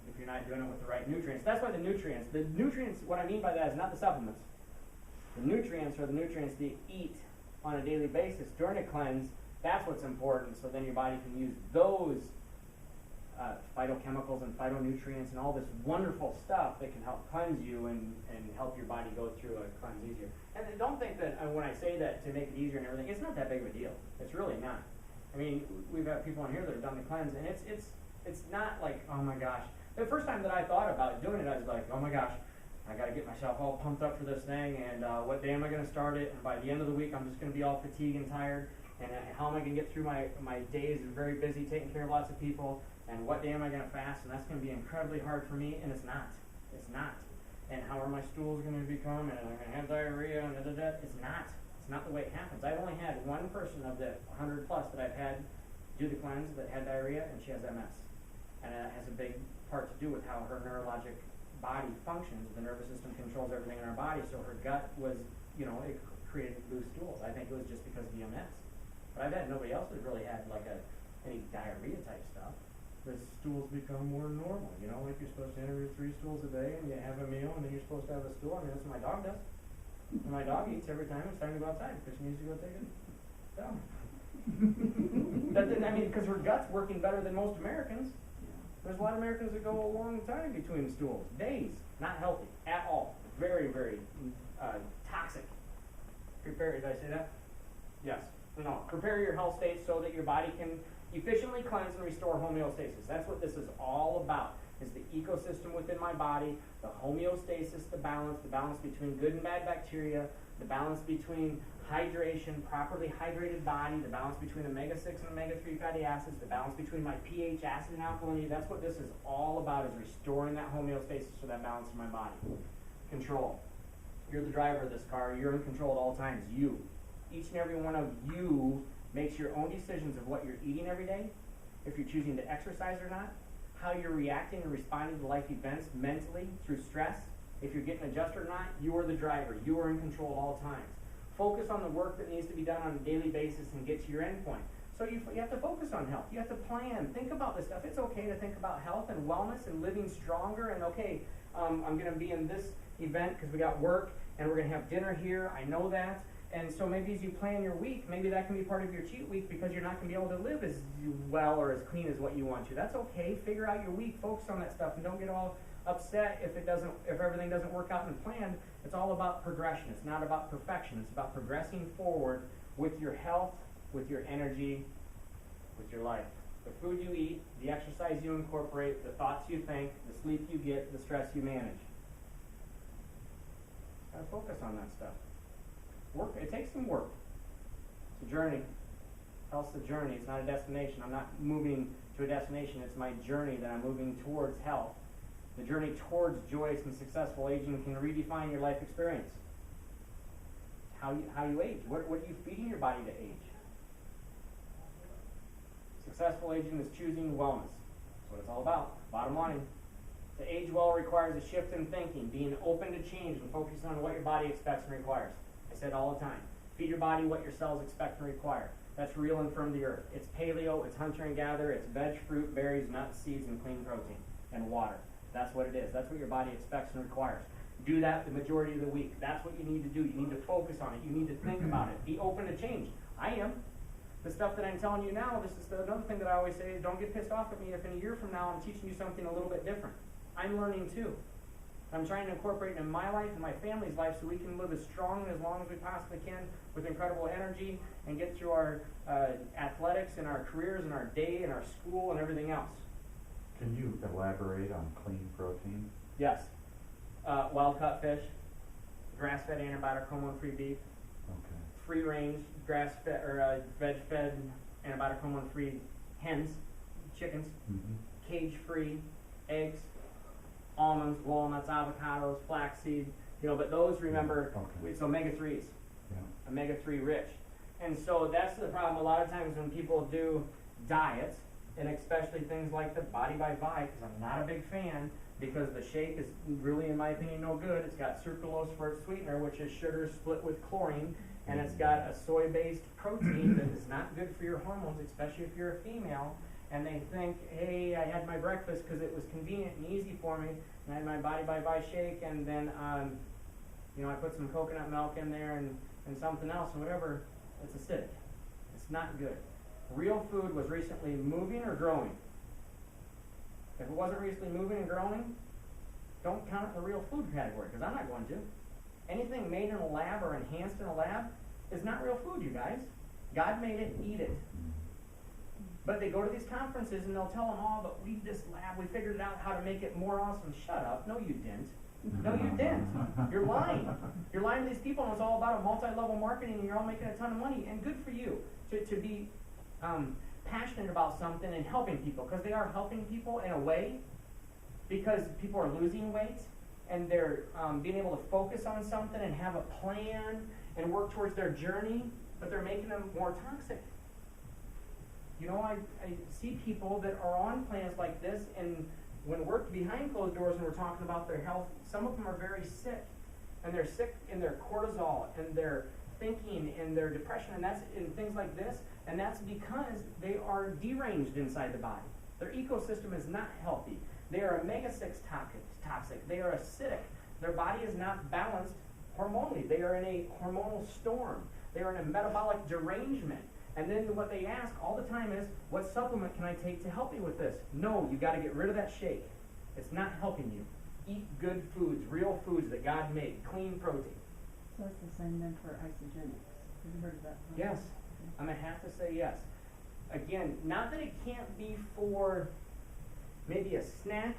if you're not doing it with the right nutrients. That's why the nutrients, what I mean by that is not the supplements. The nutrients are the nutrients that you eat on a daily basis during a cleanse. That's what's important, so then your body can use those phytochemicals and phytonutrients and all this wonderful stuff that can help cleanse you and help your body go through a cleanse easier. And then don't think that when I say that to make it easier and everything, it's not that big of a deal. It's really not. I mean, we've got people in here that have done the cleanse, and it's not like, oh my gosh. The first time that I thought about doing it, I was like, oh my gosh, I got to get myself all pumped up for this thing, and what day am I going to start it? And by the end of the week, I'm just going to be all fatigued and tired. And how am I going to get through my days very busy taking care of lots of people? And what day am I going to fast? And that's going to be incredibly hard for me, and it's not. It's not. And how are my stools going to become? And am I going to have diarrhea? And da-da-da? It's not. It's not the way it happens. I've only had one person of the 100 plus that I've had do the cleanse that had diarrhea, and she has MS. And that has a big part to do with how her neurologic body functions. The nervous system controls everything in our body, so her gut was, it created loose stools. I think it was just because of the MS. But I've had nobody else that really had like any diarrhea type stuff. The stools become more normal, like you're supposed to enter 3 stools a day and you have a meal and then you're supposed to have a stool. I mean, that's what my dog does. And my dog eats every time it's time to go outside because she needs to go take it down. Because her gut's working better than most Americans. There's a lot of Americans that go a long time between stools, days, not healthy at all. Very, very toxic. Did I say that? Yes. No. Prepare your health state so that your body can efficiently cleanse and restore homeostasis. That's what this is all about, is the ecosystem within my body, the homeostasis, the balance between good and bad bacteria, the balance between hydration, properly hydrated body, the balance between omega-6 and omega-3 fatty acids, the balance between my pH, acid, and alkalinity. That's what this is all about, is restoring that homeostasis or that balance in my body. Control. You're the driver of this car. You're in control at all times. You. Each and every one of you makes your own decisions of what you're eating every day, if you're choosing to exercise or not, how you're reacting and responding to life events mentally through stress. If you're getting adjusted or not, you are the driver. You are in control at all times. Focus on the work that needs to be done on a daily basis and get to your end point. So you have to focus on health. You have to plan. Think about this stuff. It's okay to think about health and wellness and living stronger. And okay, I'm going to be in this event because we got work and we're going to have dinner here. I know that. And so maybe as you plan your week, maybe that can be part of your cheat week because you're not going to be able to live as well or as clean as what you want to. That's okay. Figure out your week. Focus on that stuff and don't get all upset if everything doesn't work out in plan. It's all about progression. It's not about perfection. It's about progressing forward with your health, with your energy, with your life. The food you eat, the exercise you incorporate, the thoughts you think, the sleep you get, the stress you manage. Gotta focus on that stuff. Work. It takes some work. It's a journey. Health's a journey. It's not a destination. I'm not moving to a destination. It's my journey that I'm moving towards health. The journey towards joyous and successful aging can redefine your life experience. How you age. What are you feeding your body to age? Successful aging is choosing wellness. That's what it's all about. Bottom line. To age well requires a shift in thinking, being open to change and focusing on what your body expects and requires. I said all the time. Feed your body what your cells expect and require. That's real and from the earth. It's paleo, it's hunter and gatherer, it's veg, fruit, berries, nuts, seeds, and clean protein, and water. That's what it is. That's what your body expects and requires. Do that the majority of the week. That's what you need to do. You need to focus on it. You need to think about it. Be open to change. I am. The stuff that I'm telling you now, this is another thing that I always say, don't get pissed off at me if in a year from now I'm teaching you something a little bit different. I'm learning too. I'm trying to incorporate it in my life and my family's life so we can live as strong and as long as we possibly can with incredible energy and get through our athletics and our careers and our day and our school and everything else. Can you elaborate on clean protein? Yes. Wild-caught fish, grass-fed antibiotic hormone-free beef, Okay. free-range grass-fed or veg-fed antibiotic hormone-free hens, chickens, cage-free eggs, almonds, walnuts, avocados, flaxseed, but those, remember, it's omega-3s, omega-3 rich. And so that's the problem a lot of times when people do diets, and especially things like the Body by Vi, because I'm not a big fan, because the shake is really, in my opinion, no good. It's got sucralose for its sweetener, which is sugar split with chlorine, and it's got a soy-based protein that is not good for your hormones, especially if you're a female. And they think, hey, I had my breakfast because it was convenient and easy for me, and I had my Body by Vi shake, and then, I put some coconut milk in there and something else, and whatever. It's acidic. It's not good. Real food was recently moving or growing? If it wasn't recently moving and growing, don't count it in the real food category, because I'm not going to. Anything made in a lab or enhanced in a lab is not real food, you guys. God made it, eat it. But they go to these conferences and they'll tell them, oh, but we this lab, we figured out how to make it more awesome. Shut up. No, you didn't. No, you didn't. You're lying. You're lying to these people, and it's all about a multi-level marketing, and you're all making a ton of money. And good for you to be passionate about something and helping people, because they are helping people in a way, because people are losing weight, and they're being able to focus on something and have a plan and work towards their journey, but they're making them more toxic. You know, I see people that are on plans like this, and when we're behind closed doors and we're talking about their health, some of them are very sick. And they're sick in their cortisol and their thinking and their depression and things like this. And that's because they are deranged inside the body. Their ecosystem is not healthy. They are omega-6 toxic. They are acidic. Their body is not balanced hormonally. They are in a hormonal storm. They are in a metabolic derangement. And then what they ask all the time is, what supplement can I take to help me with this? No, you got to get rid of that shake. It's not helping you. Eat good foods, real foods that God made, clean protein. So it's the same then for isogenics. Have you heard of that? Yes. I'm going to have to say yes. Again, not that it can't be for maybe a snack,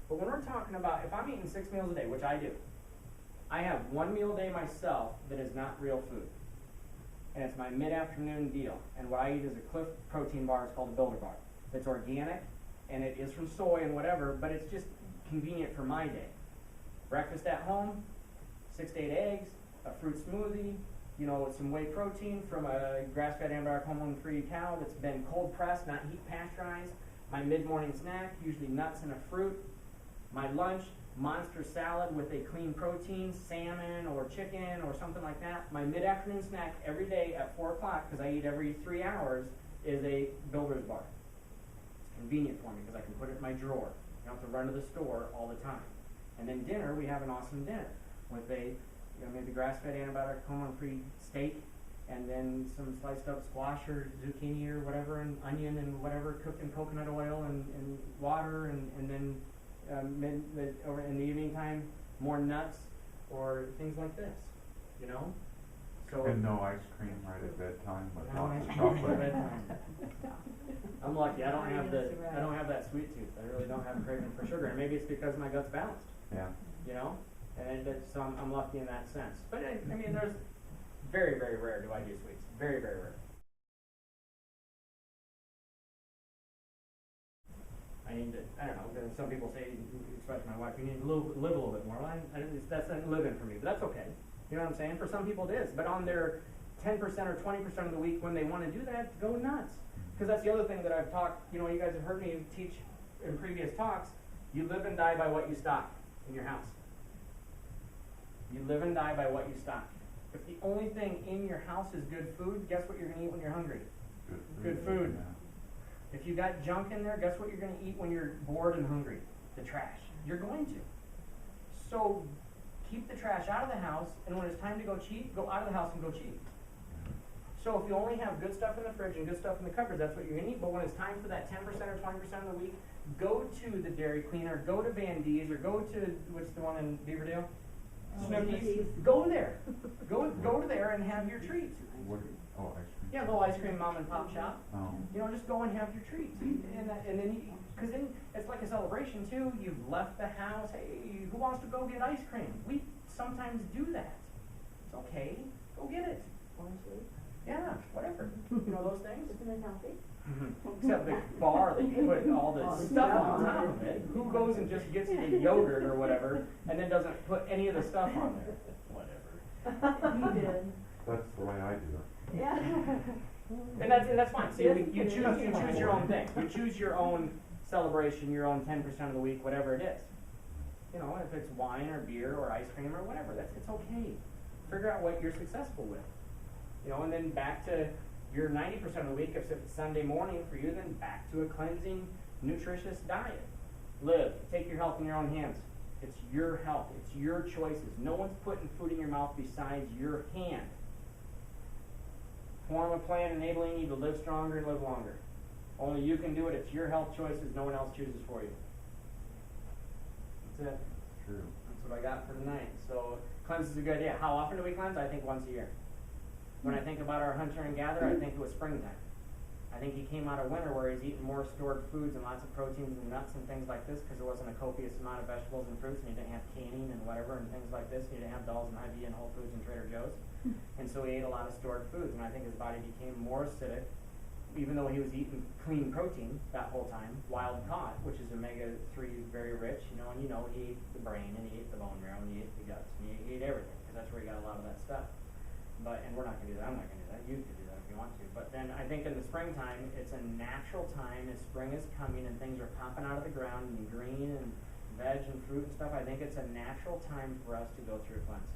but when we're talking about, if I'm eating 6 meals a day, which I do, I have 1 meal a day myself that is not real food. And it's my mid-afternoon deal. And what I eat is a Cliff protein bar. It's called a Builder Bar. It's organic, and it is from soy and whatever, but it's just convenient for my day. Breakfast at home, 6 to 8 eggs, a fruit smoothie, you know, with some whey protein from a grass-fed antibiotic hormone-free cow that's been cold pressed, not heat pasteurized. My mid-morning snack, usually nuts and a fruit. My lunch, monster salad with a clean protein, salmon or chicken or something like that. My mid-afternoon snack every day at 4 o'clock, because I eat every 3 hours, is a Builder's Bar. It's convenient for me because I can put it in my drawer. I don't have to run to the store all the time. And then dinner, we have an awesome dinner with a, you know, maybe grass-fed antibiotic hormone-free steak, and then some sliced up squash or zucchini or whatever, and onion and whatever, cooked in coconut oil and water, and then over in the evening time, more nuts or things like this, you know. So And no ice cream right at bedtime with no lots ice of cream at chocolate. bedtime. I'm lucky. I don't have that sweet tooth. I really don't have a craving for sugar, and maybe it's because my gut's balanced. Yeah. You know, and so I'm lucky in that sense. But I mean, there's very, very rare do I do sweets. Very, very rare. I need to, I don't know, some people say, especially my wife, you need to live a little bit more. Well, that's not living for me, but that's okay. You know what I'm saying? For some people it is. But on their 10% or 20% of the week when they want to do that, go nuts. Because that's the other thing that I've talked, you know, you guys have heard me teach in previous talks, you live and die by what you stock in your house. You live and die by what you stock. If the only thing in your house is good food, guess what you're going to eat when you're hungry? Good food. Yeah. If you got junk in there, guess what you're going to eat when you're bored and hungry? The trash. You're going to. So keep the trash out of the house, and when it's time to go cheap, go out of the house and go cheap. So if you only have good stuff in the fridge and good stuff in the cupboards, that's what you're going to eat. But when it's time for that 10% or 20% of the week, go to the Dairy Queen, or go to Van D's, or go to, what's the one in Beaverdale? Snooki's. Go there. Go to there and have your treats. What? Oh, ice cream. Yeah, a little ice cream mom and pop shop. Oh. You know, just go and have your treats. And then, because then it's like a celebration too. You've left the house. Hey, who wants to go get ice cream? We sometimes do that. It's okay. Go get it. Yeah, whatever. You know those things? Isn't it healthy? Except the bar that you put all the stuff on top of it. Who goes and just gets the yogurt or whatever and then doesn't put any of the stuff on there? Whatever. You did. That's the way I do it. Yeah. And that's fine. See, you choose your own thing. You choose your own celebration, your own 10% of the week, whatever it is. You know, if it's wine or beer or ice cream or whatever, it's okay. Figure out what you're successful with. You know, and then back to your 90% of the week. If it's Sunday morning for you, then back to a cleansing, nutritious diet. Live. Take your health in your own hands. It's your health. It's your choices. No one's putting food in your mouth besides your hand. Form a plan enabling you to live stronger and live longer. Only you can do it. It's your health choices. No one else chooses for you. That's it. True. That's what I got for tonight. So cleanse is a good idea. How often do we cleanse? I think once a year. When I think about our hunter and gatherer, I think it was springtime. I think he came out of winter where he's eating more stored foods and lots of proteins and nuts and things like this because there wasn't a copious amount of vegetables and fruits, and he didn't have canning and whatever and things like this. And he didn't have Dolls and Hy-Vee and Whole Foods and Trader Joe's. And so he ate a lot of stored foods, and I think his body became more acidic, even though he was eating clean protein that whole time, wild caught, which is omega-3 very rich, you know, and you know he ate the brain and he ate the bone marrow and he ate the guts and he ate everything because that's where he got a lot of that stuff. But, and we're not going to do that, I'm not going to do that, you can do that if you want to. But then I think in the springtime, it's a natural time as spring is coming and things are popping out of the ground and green and veg and fruit and stuff. I think it's a natural time for us to go through a cleanse.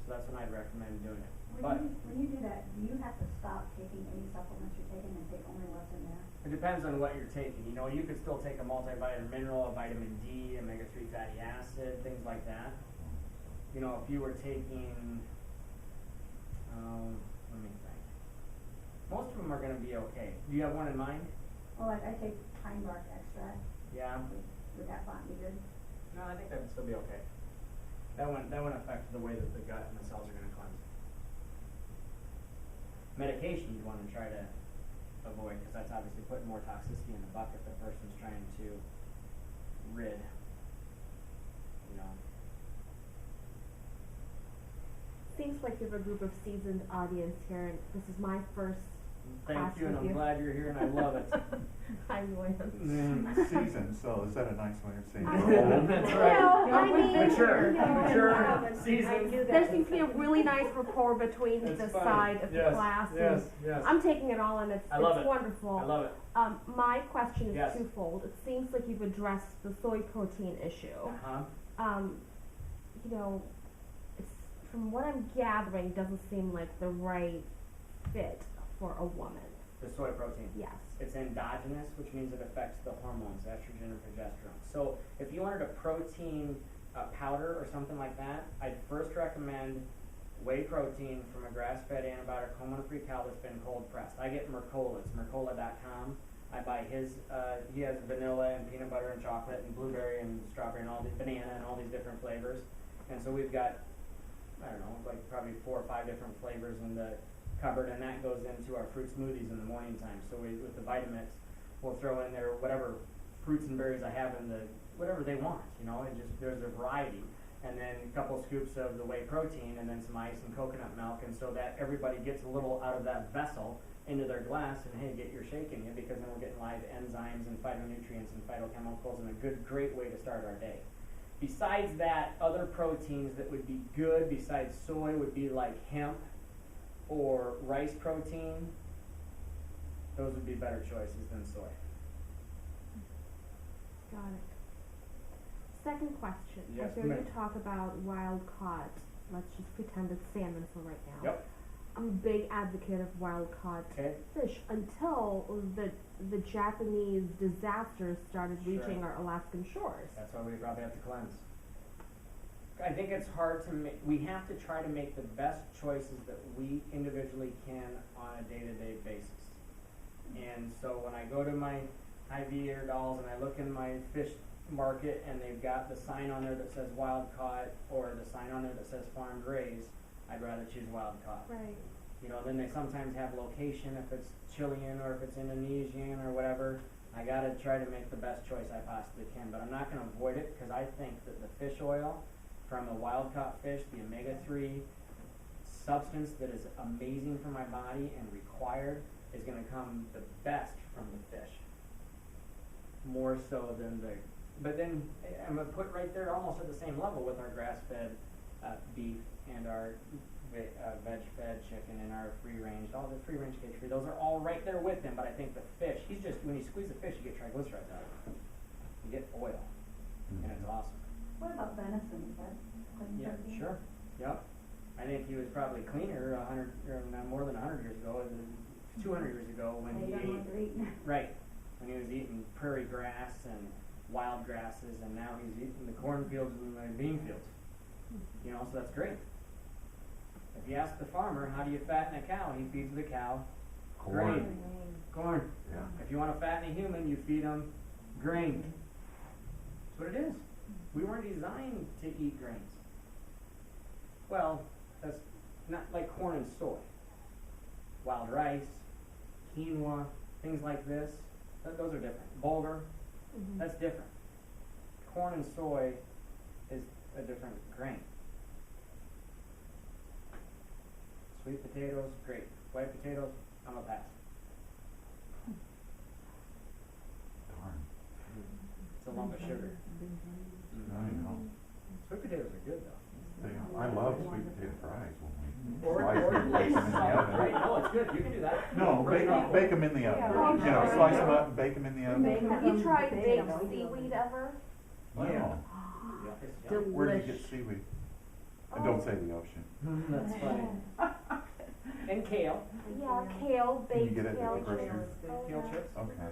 So that's when I'd recommend doing it. When you do that, do you have to stop taking any supplements you're taking and take only what's in there? It depends on what you're taking. You know, you could still take a multivitamin mineral, a vitamin D, omega-3 fatty acid, things like that. You know, if you were taking, let me think. Most of them are going to be okay. Do you have one in mind? Well, like I take pine bark extract. Yeah. Would that not be good? No, I think that would still be okay. That wouldn't affect the way that the gut and the cells are going to cleanse. Medication you want to try to avoid because that's obviously putting more toxicity in the bucket the person's trying to rid. You know. Seems like you have a group of seasoned audience here, and this is my first Thank class you, and with I'm you. glad you're here, and I love it. Hi, Moines. Seasoned, so is that a nice way of saying I- old? That's No, right. I mean, Mature, no, mature, no. seasoned. There seems to be a really nice rapport between It's the fun. side of Yes, the class. yes, and yes. I'm taking it all, and it's I love it. wonderful. I love it. My question is Yes. twofold. It seems like you've addressed the soy protein issue. Uh-huh. You know, it's, from what I'm gathering, doesn't seem like the right fit for a woman. The soy protein. Yes. It's endogenous, which means it affects the hormones, estrogen and progesterone. So if you wanted a protein powder or something like that, I'd first recommend whey protein from a grass-fed antibiotic hormone-free cow that's been cold pressed. I get Mercola. It's Mercola.com. I buy his, he has vanilla and peanut butter and chocolate and blueberry and strawberry and all these, banana and all these different flavors. And so we've got, I don't know, like probably 4 or 5 different flavors in the cupboard, and that goes into our fruit smoothies in the morning time. So we, with the Vitamix, we'll throw in there whatever fruits and berries I have in the, whatever they want, you know, and just, there's a variety. And then a couple scoops of the whey protein and then some ice and coconut milk, and so that everybody gets a little out of that vessel into their glass, and hey, get your shake in you, because then we're getting live enzymes and phytonutrients and phytochemicals, and a great way to start our day. Besides that, other proteins that would be good besides soy would be like hemp or rice protein. Those would be better choices than soy. Got it. Second question. Yes, I hear ma'am. you talk about wild caught. Let's just pretend it's salmon for right now. Yep. I'm a big advocate of wild caught Okay. fish until the Japanese disasters started Sure. reaching our Alaskan shores. That's why we probably have to cleanse. I think it's hard to make, we have to try to make the best choices that we individually can on a day-to-day basis. And so when I go to my Hy-Vee or Dolls and I look in my fish market and they've got the sign on there that says wild caught or the sign on there that says farm raised, I'd rather choose wild caught. Right. You know, then they sometimes have location, if it's Chilean or if it's Indonesian or whatever. I gotta try to make the best choice I possibly can, but I'm not gonna avoid it because I think that the fish oil from a wild caught fish, the omega-3 substance that is amazing for my body and required, is gonna come the best from the fish. More so than the, but then I'm gonna put right there almost at the same level with our grass-fed beef and our veg-fed chicken and our free-range, all the free-range cage-free, those are all right there with him, but I think the fish, he's just, when you squeeze the fish, you get triglycerides out of it. You get oil, and it's awesome. What about venison? Is that clean Yeah, protein? sure, yep. I think he was probably cleaner 100, or not more than 100 years ago, 200 years ago when They he don't know ate, what they're eating. right, when he was eating prairie grass and wild grasses, and now he's eating the cornfields and the bean fields. You know, so that's great. If you ask the farmer, how do you fatten a cow? He feeds the cow Corn. Corn. Yeah. If you want to fatten a human, you feed them grain. That's what it is. We weren't designed to eat grains. Well, that's not like corn and soy. Wild rice, quinoa, things like this, those are different. Bulgur, that's different. Corn and soy is a different grain. Sweet potatoes, great. White potatoes, I'm a pass. Darn. It's a lump of sugar. I know. Sweet potatoes are good though. I love sweet potato fries when we Or slice them and bake them in the right? oven. No, it's good. You can do that. No, bake them in the oven. Yeah. You know, slice them up and bake them in the oven. You tried baked seaweed ever? No. Yeah, it's yummy. Where do you get seaweed? And don't say the ocean. That's funny. And kale, Yeah, kale, Can you baked get it at the kale grocery chips. store? kale chips. Okay.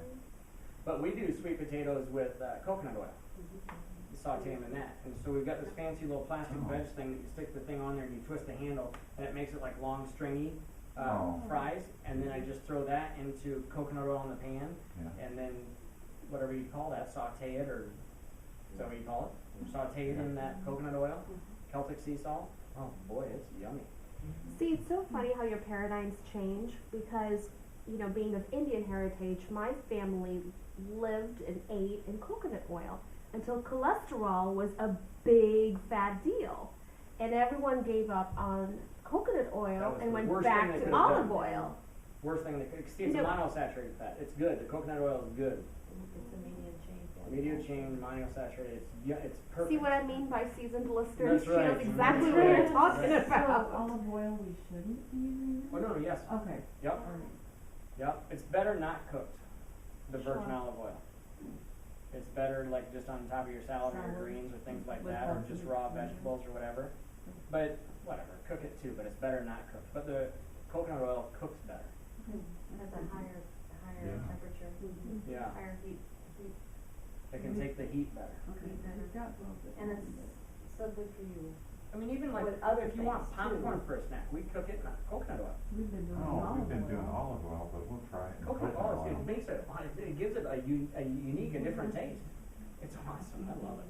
But we do sweet potatoes with coconut oil. You saute them in that. And so we've got this fancy little plastic Oh. veg thing that you stick the thing on there and you twist the handle and it makes it like long stringy Oh. fries. And then I just throw that into coconut oil in the pan Yeah. and then whatever you call that, saute it, or is that what you call it? Saute it in that coconut oil, Celtic sea salt. Oh boy, it's yummy. See, it's so funny how your paradigms change because, you know, being of Indian heritage, my family lived and ate in coconut oil until cholesterol was a big fat deal. And everyone gave up on coconut That oil was and the went worst thing back they to could've done. olive oil. Worst thing that could, see, You it's a know- monosaturated fat. It's good. The coconut oil is good. It's a medium chain. Medium chain, monosaturated. It's perfect. See what I mean by seasoned listeners? That's She right. knows exactly That's what right. you're talking So about. olive oil we shouldn't be using? Oh, no, yes. Okay, Yep. alright. Yep. It's better not cooked, the virgin Sure. olive oil. It's better like just on top of your salad or your Salad. greens or things like With that, or lots just of raw meat. vegetables or whatever. But whatever, cook it too, but it's better not cooked. But the coconut oil cooks better. It has a higher Yeah. temperature, Yeah. higher heat, It can take the heat better. Okay, we've got both of and them. it's so good for you. I mean, even like With other if you want things, popcorn too. for a snack, we cook it in coconut oil. We've been doing Oh, olive we've been oil. doing olive oil, but we'll try it in Coconut coconut oil, oil. it makes it gives it a unique and different taste. It's awesome. I love it.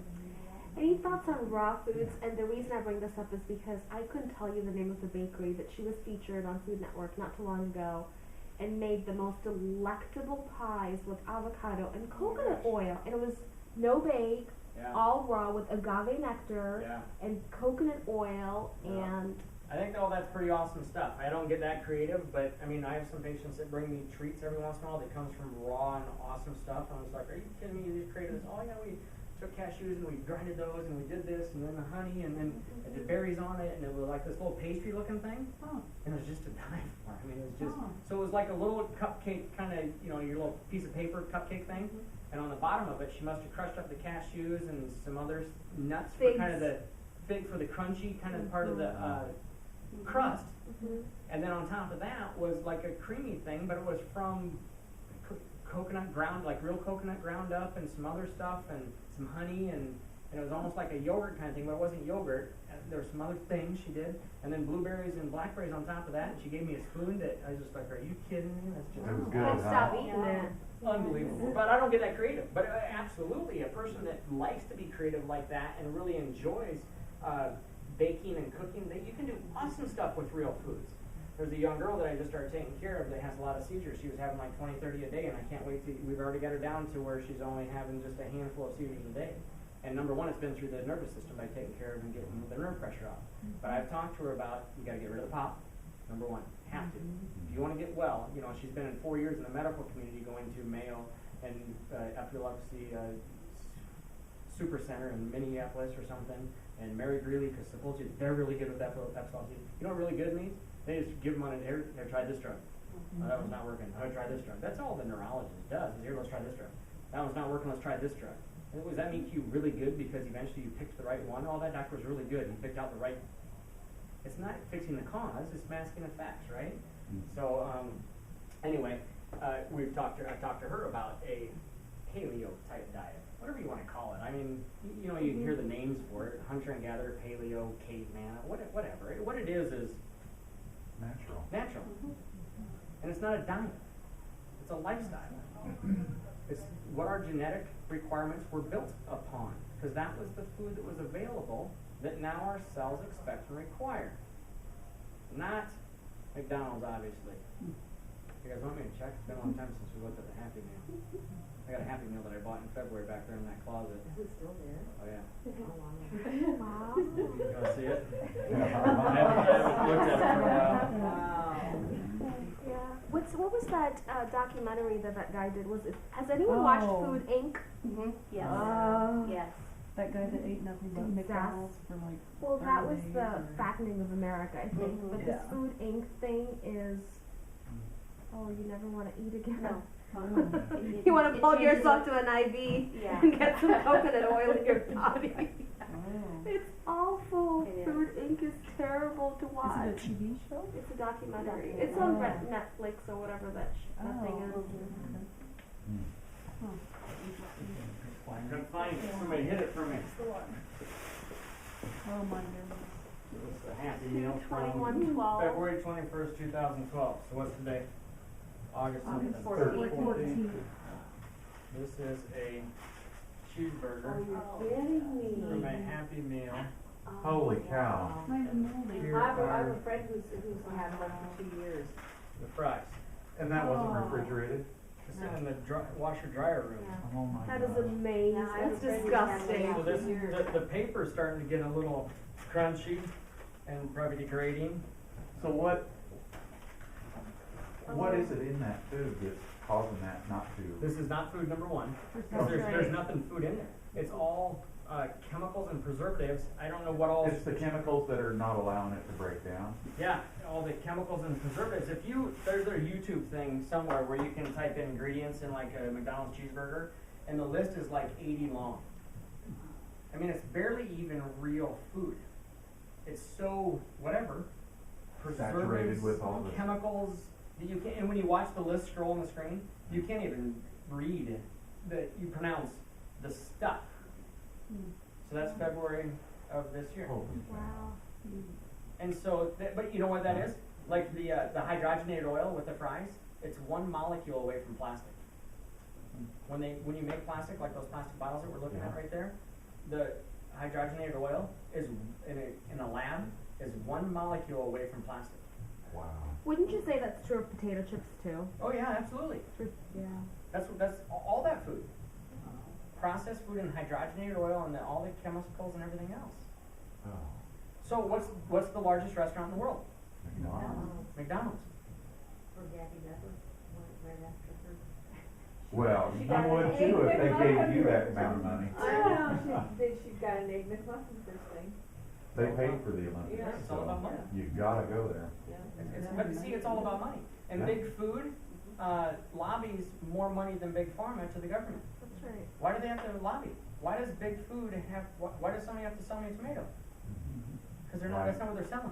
Any thoughts on raw foods? And the reason I bring this up is because I couldn't tell you the name of the bakery, but she was featured on Food Network not too long ago and made the most delectable pies with avocado and coconut oil. And it was no bake, Yeah. all raw with agave nectar Yeah. and coconut oil Yeah. and I think all that's pretty awesome stuff. I don't get that creative, but I mean, I have some patients that bring me treats every once in a while that comes from raw and awesome stuff. And I was like, are you kidding me? You just created this? Oh yeah, we took cashews and we grinded those and we did this and then the honey and then I did berries on it and it was like this little pastry looking thing. Oh, And it was just a dime for it. I mean, it was just, Oh. so it was like a little cupcake kind of, you know, your little piece of paper cupcake thing. And on the bottom of it, she must have crushed up the cashews and some other nuts for kind of Figs. the fig for the crunchy kind of part of the crust. And then on top of that was like a creamy thing, but it was from coconut ground, like real coconut ground up and some other stuff and some honey and it was almost like a yogurt kind of thing, but it wasn't yogurt. There were some other things she did, and then blueberries and blackberries on top of that. And she gave me a spoon that I was just like, "Are you kidding me? That's just It was I good, can't huh? stop eating it. unbelievable." But I don't get that creative. But absolutely, a person that likes to be creative like that and really enjoys baking and cooking, that you can do awesome stuff with real foods. There's a young girl that I just started taking care of that has a lot of seizures. She was having like 20, 30 a day, and I can't wait to. We've already got her down to where she's only having just a handful of seizures a day. And number one, it's been through the nervous system by taking care of and getting the nerve pressure off. But I've talked to her about, you gotta get rid of the pop, number one, have to. If you wanna get well, you know, she's been in 4 years in the medical community going to Mayo and epilepsy super center in Minneapolis or something, and Mary Greeley, because supposedly they're really good with epilepsy. You know what really good means? They just give them on here, try this drug. Oh, that one's not working, oh, try this drug. That's all the neurologist does, is here, let's try this drug. That one's not working, let's try this drug. And does that make you really good because eventually you picked the right one? Oh, that doctor was really good, he picked out the right. It's not fixing the cause, it's masking effects, right? So, anyway, I've talked to her about a paleo type diet, whatever you want to call it. I mean, you know, you hear the names for it, hunter and gatherer, paleo, caveman, whatever. What it is Natural. natural. And it's not a diet, it's a lifestyle. It's what our genetic requirements were built upon, because that was the food that was available that now our cells expect and require. Not McDonald's, obviously. You guys want me to check? It's been a long time since we looked at the Happy Meal. I got a Happy Meal that I bought in February back there in that closet. Is it still there? Oh yeah. Wow. You wanna see it? I haven't looked at it for a while. Wow. Yeah. What was that documentary that guy did? Was it? Has anyone watched Oh. Food Inc? Mm-hmm, yes, Oh. yes. That guy that ate nothing but Exact- McDonald's for like Well, that 30 was days the or- fattening of America, I think. Mhm. But Yeah. this Food Inc. thing is, oh, you never want to eat again. No. You want to It plug changes yourself it. to an IV Yeah. and get some coconut oil in your body. Oh. It's awful. It is. Food Inc. is terrible to Is watch. it a TV show? It's a documentary. Documentary. It's on Oh. Netflix or whatever that thing is. Okay. Huh. I couldn't find it. Somebody hit it for me. Oh my goodness. It was the Happy Meal from 2112. February 21st, 2012. So what's today? August August 14th. 14th. This is a cheeseburger Oh, you're kidding from me. a Happy Meal. Holy cow. It's not even moldy. Here I have are a friend who's had one for 2 years. the fries. And that wasn't Oh. refrigerated? It's in the washer dryer room. Oh my That is God. amazing. Yeah, I have That's a friend who's disgusting. had So one. this, the paper's starting to get a little crunchy and probably degrading. So what is it in that food that's causing that not to? This is not food number one. 'Cause That's there's right. nothing food in there. It's all chemicals and preservatives. I don't know what all. It's the chemicals that are not allowing it to break down. Yeah, all the chemicals and preservatives. There's a YouTube thing somewhere where you can type in ingredients in like a McDonald's cheeseburger, and the list is like 80 long. I mean, it's barely even real food. It's so whatever. Saturated Preservatives, with all the- chemicals that you can't. And when you watch the list scroll on the screen, you can't even read that you pronounce the stuff. So that's February of this year. Holy cow. Wow. And so, but you know what that is? Like the hydrogenated oil with the fries, it's one molecule away from plastic. When you make plastic, like those plastic bottles that we're looking at Yeah. right there, the hydrogenated oil is in a lab is one molecule away from plastic. Wow. Wouldn't you say that's true of potato chips too? Oh yeah, absolutely. Yeah. That's all that food. Processed food and hydrogenated oil and all the chemicals and everything else. Oh. So what's the largest restaurant in the world? McDonald's. McDonald's. Or Gabby Becker, right after her. Well, She you got would an too egg if they gave McMuffin. you that amount of money. I know, she got an egg McMuffin first thing. They paid for the Olympics, Yeah. It's all about money. so you gotta go there. But see, it's all about money. And Yeah. big food lobbies more money than big pharma to the government. That's right. Why do they have to lobby? Why does big food have? Why does somebody have to sell me a tomato? Because they're not. That's not what they're selling.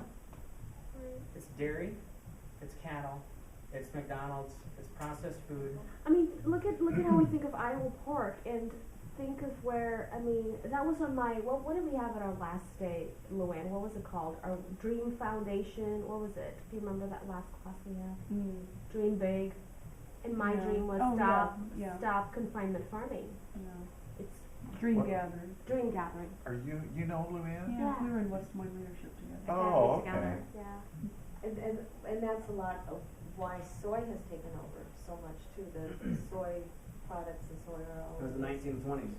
Right. It's dairy, it's cattle, it's McDonald's, it's processed food. I mean, look at how we think of Iowa pork, and think of where. I mean, that was on my. What did we have at our last day, Luann? What was it called? Our Dream Foundation. What was it? Do you remember that last class we had? Dream big. And my Yeah. dream was Oh, yeah. stop confinement farming. Yeah. It's Dream What? gathering. dream gathering. Are you know Luann? Yeah, Yeah. we were in West Moines leadership together. Oh, Gathered together. okay. Yeah. And that's a lot of why soy has taken over so much too, the soy products and soy oil. It was the 1920s.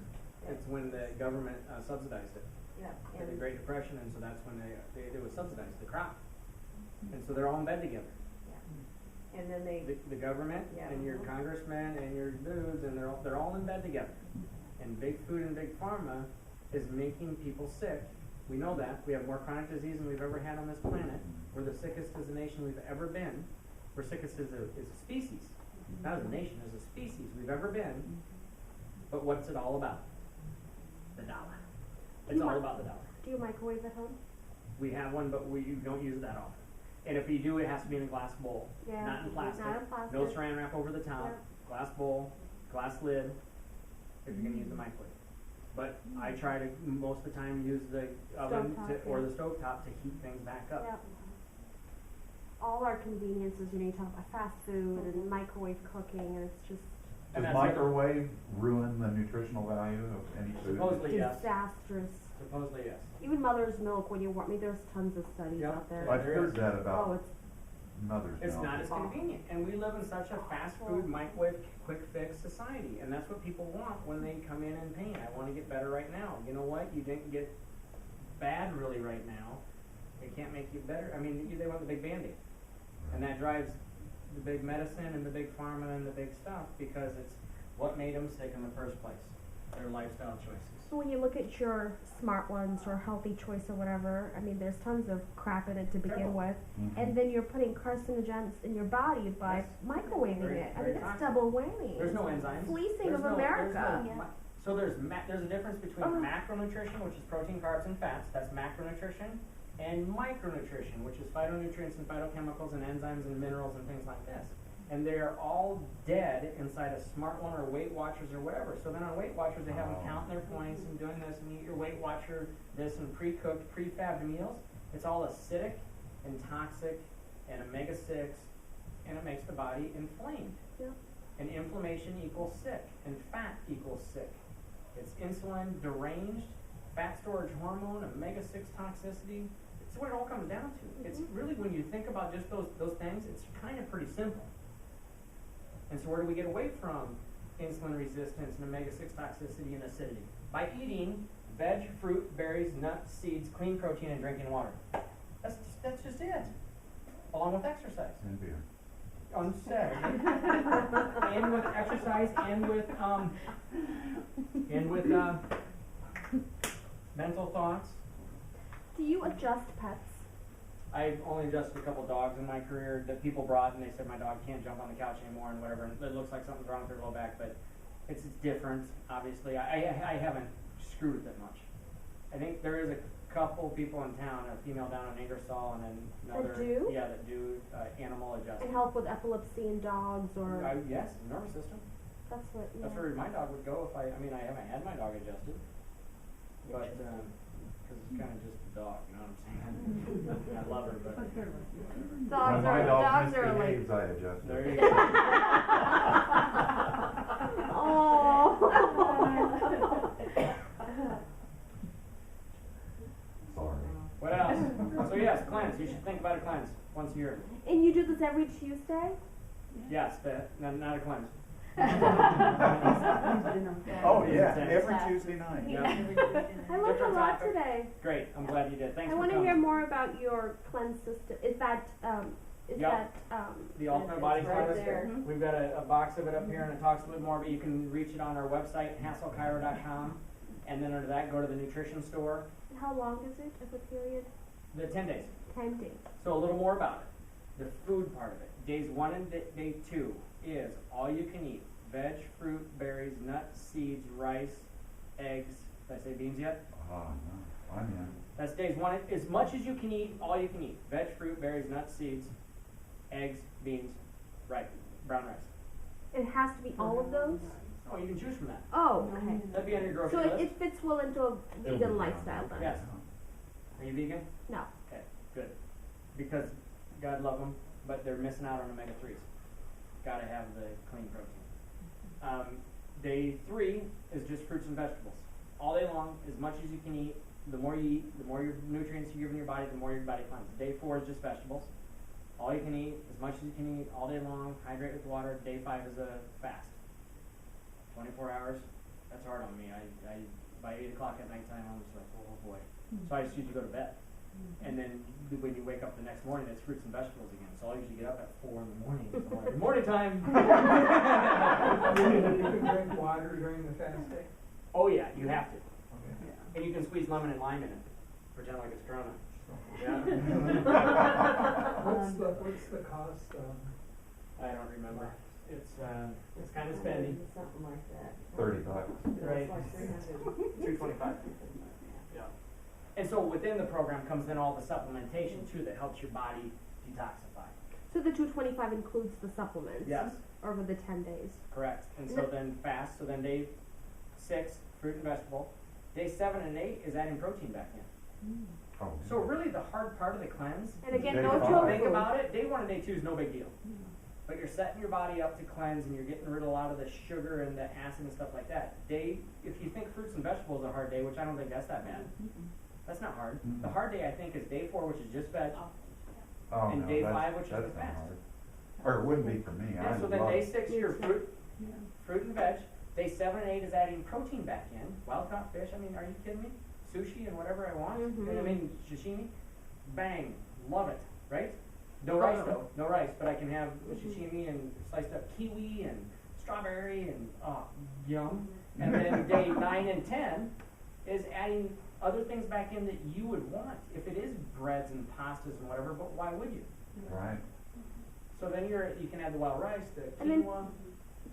It's when the government subsidized it. Yeah, In the and, Great Depression, and so that's when they would subsidize the crop. And so they're all in bed together. and then they, The government Yeah. and your congressmen and your dudes, and they're all in bed together. And big food and big pharma is making people sick. We know that. We have more chronic disease than we've ever had on this planet. We're the sickest as a nation we've ever been. We're sickest as a species. Not as a nation, as a species we've ever been. But what's it all about? The dollar. It's all about the dollar. Do you microwave at home? We have one, but we don't use it that often. And if you do, it has to be in a glass bowl, Yeah, not in plastic. not in plastic. No saran wrap over the top. Yep. Glass bowl, glass lid. If you're gonna use the microwave, but I try to most of the time use the oven Stovetop, or yeah. the stovetop to heat things back up. Yeah. all our conveniences, you talk about fast food and microwave cooking, and it's just And Does that's what- microwave ruin the nutritional value of any food? Supposedly yes. disastrous. Supposedly yes. Even mother's milk, when you want me, there's tons of studies Yep. out there. I've There heard is. that Oh, about it's mother's It's milk. not as convenient, and we live in such a fast food, microwave, quick fix society, and that's what people want when they come in pain. I want to get better right now. You know what? You didn't get bad really right now. They can't make you better. I mean, they want the big Band-Aid, and that drives the big medicine and the big pharma and the big stuff because it's what made them sick in the first place. Their lifestyle choices. So when you look at your smart ones or healthy choice or whatever, I mean, there's tons of crap in it to begin Terrible. with, Mhm. and then you're putting carcinogens in your body by Yes. microwaving Very- it. I very mean, that's toxic. double whammy. There's no enzymes. Fleecing There's of no- America. there's no- Yeah. So there's a difference between Uh-huh. macronutrition, which is protein, carbs, and fats. That's macronutrition, and micronutrition, which is phytonutrients and phytochemicals and enzymes and minerals and things like this. And they're all dead inside a Smart One or Weight Watchers or whatever. So then on Weight Watchers, they have them counting their points and doing this, and eat your Weight Watcher this and pre-cooked, prefabbed meals. It's all acidic and toxic and omega-6, and it makes the body inflamed. Yep. And Inflammation equals sick, and fat equals sick. It's insulin deranged, fat storage hormone, omega-6 toxicity. It's what it all comes down to. It's really, when you think about just those things, it's kind of pretty simple. And so where do we get away from insulin resistance and omega-6 toxicity and acidity? By eating veg, fruit, berries, nuts, seeds, clean protein, and drinking water. That's just it. Along with exercise. And beer. On Saturday. And with exercise and with mental thoughts. Do you adjust pets? I've only adjusted a couple dogs in my career that people brought, and they said my dog can't jump on the couch anymore and whatever, and it looks like something's wrong with their low back, but it's different, obviously. I haven't screwed with it much. I think there is a couple people in town, a female down in Ingersoll and then another. do? Yeah, that do animal And adjustment. help with epilepsy in dogs or Yes, nervous system. that's what, yeah. That's where my dog would go if I haven't had my dog adjusted. But, cause it's kinda just a dog, you know what I'm saying? I love her, but whatever. Dogs When my are dog like misbehaves, I adjust There it. you go. Oh. Sorry. What else? So yes, cleanse. You should think about a cleanse once a year. And you do this every Tuesday? Yes, not a cleanse. Oh, yeah, Intense. every Tuesday night. Yeah. I learned a Different lot topic. today. Great. I'm glad you did. Thanks I for want to coming. hear more about your cleanse system. Is that Yep. The Ultimate It's Body right Cleanse. there. We've got a box of it up here, and it talks a little more, but you can reach it on our website, hasselchiro.com, and then under that, go to the nutrition store. how long is it as a period? The 10 days. 10 days. So a little more about it. The food part of it. Days 1 and day 2 is all you can eat. Veg, fruit, berries, nuts, seeds, rice, eggs. Did I say beans yet? Oh, no, I'm in. That's days 1. As much as you can eat, all you can eat. Veg, fruit, berries, nuts, seeds, eggs, beans, rice, brown rice. It has to be all of those? Oh, you can choose from that. Oh, okay. That'd be on your So grocery list. it fits well into a vegan lifestyle then? Yes. Are you vegan? No. Okay, good. Because God love them, but they're missing out on omega-3s. Gotta have the clean protein. Day 3 is just fruits and vegetables. All day long, as much as you can eat. The more you eat, the more your nutrients you give in your body, the more your body cleanses. Day 4 is just vegetables. All you can eat, as much as you can eat, all day long. Hydrate with water. Day 5 is a fast. 24 hours. That's hard on me. I by 8 o'clock at nighttime, I'm just like, oh boy. So I just usually go to bed. And then when you wake up the next morning, it's fruits and vegetables again. So I'll usually get up at 4 in the morning. Morning time. You can drink water during the fast day? Oh yeah, you have to. Okay. And you can squeeze lemon and lime in it. Pretend like it's Corona. Yeah. What's the cost? I don't remember. It's kind of spendy. Something like that. $30. Right. It's like 300. $225. Yeah. And so within the program comes then all the supplementation too that helps your body detoxify. So the 225 includes the supplements? Yes. Over the 10 days? Correct. And so then fast. So then day 6, fruit and vegetable. Day 7 and 8 is adding protein back in. Oh, So really the hard part of the cleanse, And again, Day no five. tofu. think about it, day 1 and day 2 is no big deal. But you're setting your body up to cleanse and you're getting rid of a lot of the sugar and the acid and stuff like that. If you think fruits and vegetables are a hard day, which I don't think that's that bad, that's not hard. Mm-mm. The hard day I think is day 4, which is just veg. Oh, and no, day that's- 5, which is the that's not fast. hard. Or it wouldn't be for me, I And so love then day it. 6, your fruit and veg. Day 7 and 8 is adding protein back in. Wild caught fish, I mean, are you kidding me? Sushi and whatever I want. Mhm. And I mean, sashimi, bang, love it, right? No rice though, no rice, but I can have sashimi and sliced up kiwi and strawberry and, yum. And then day 9 and 10 is adding other things back in that you would want. If it is breads and pastas and whatever, but why would you? Right. So then you can add the wild rice, the And then- quinoa.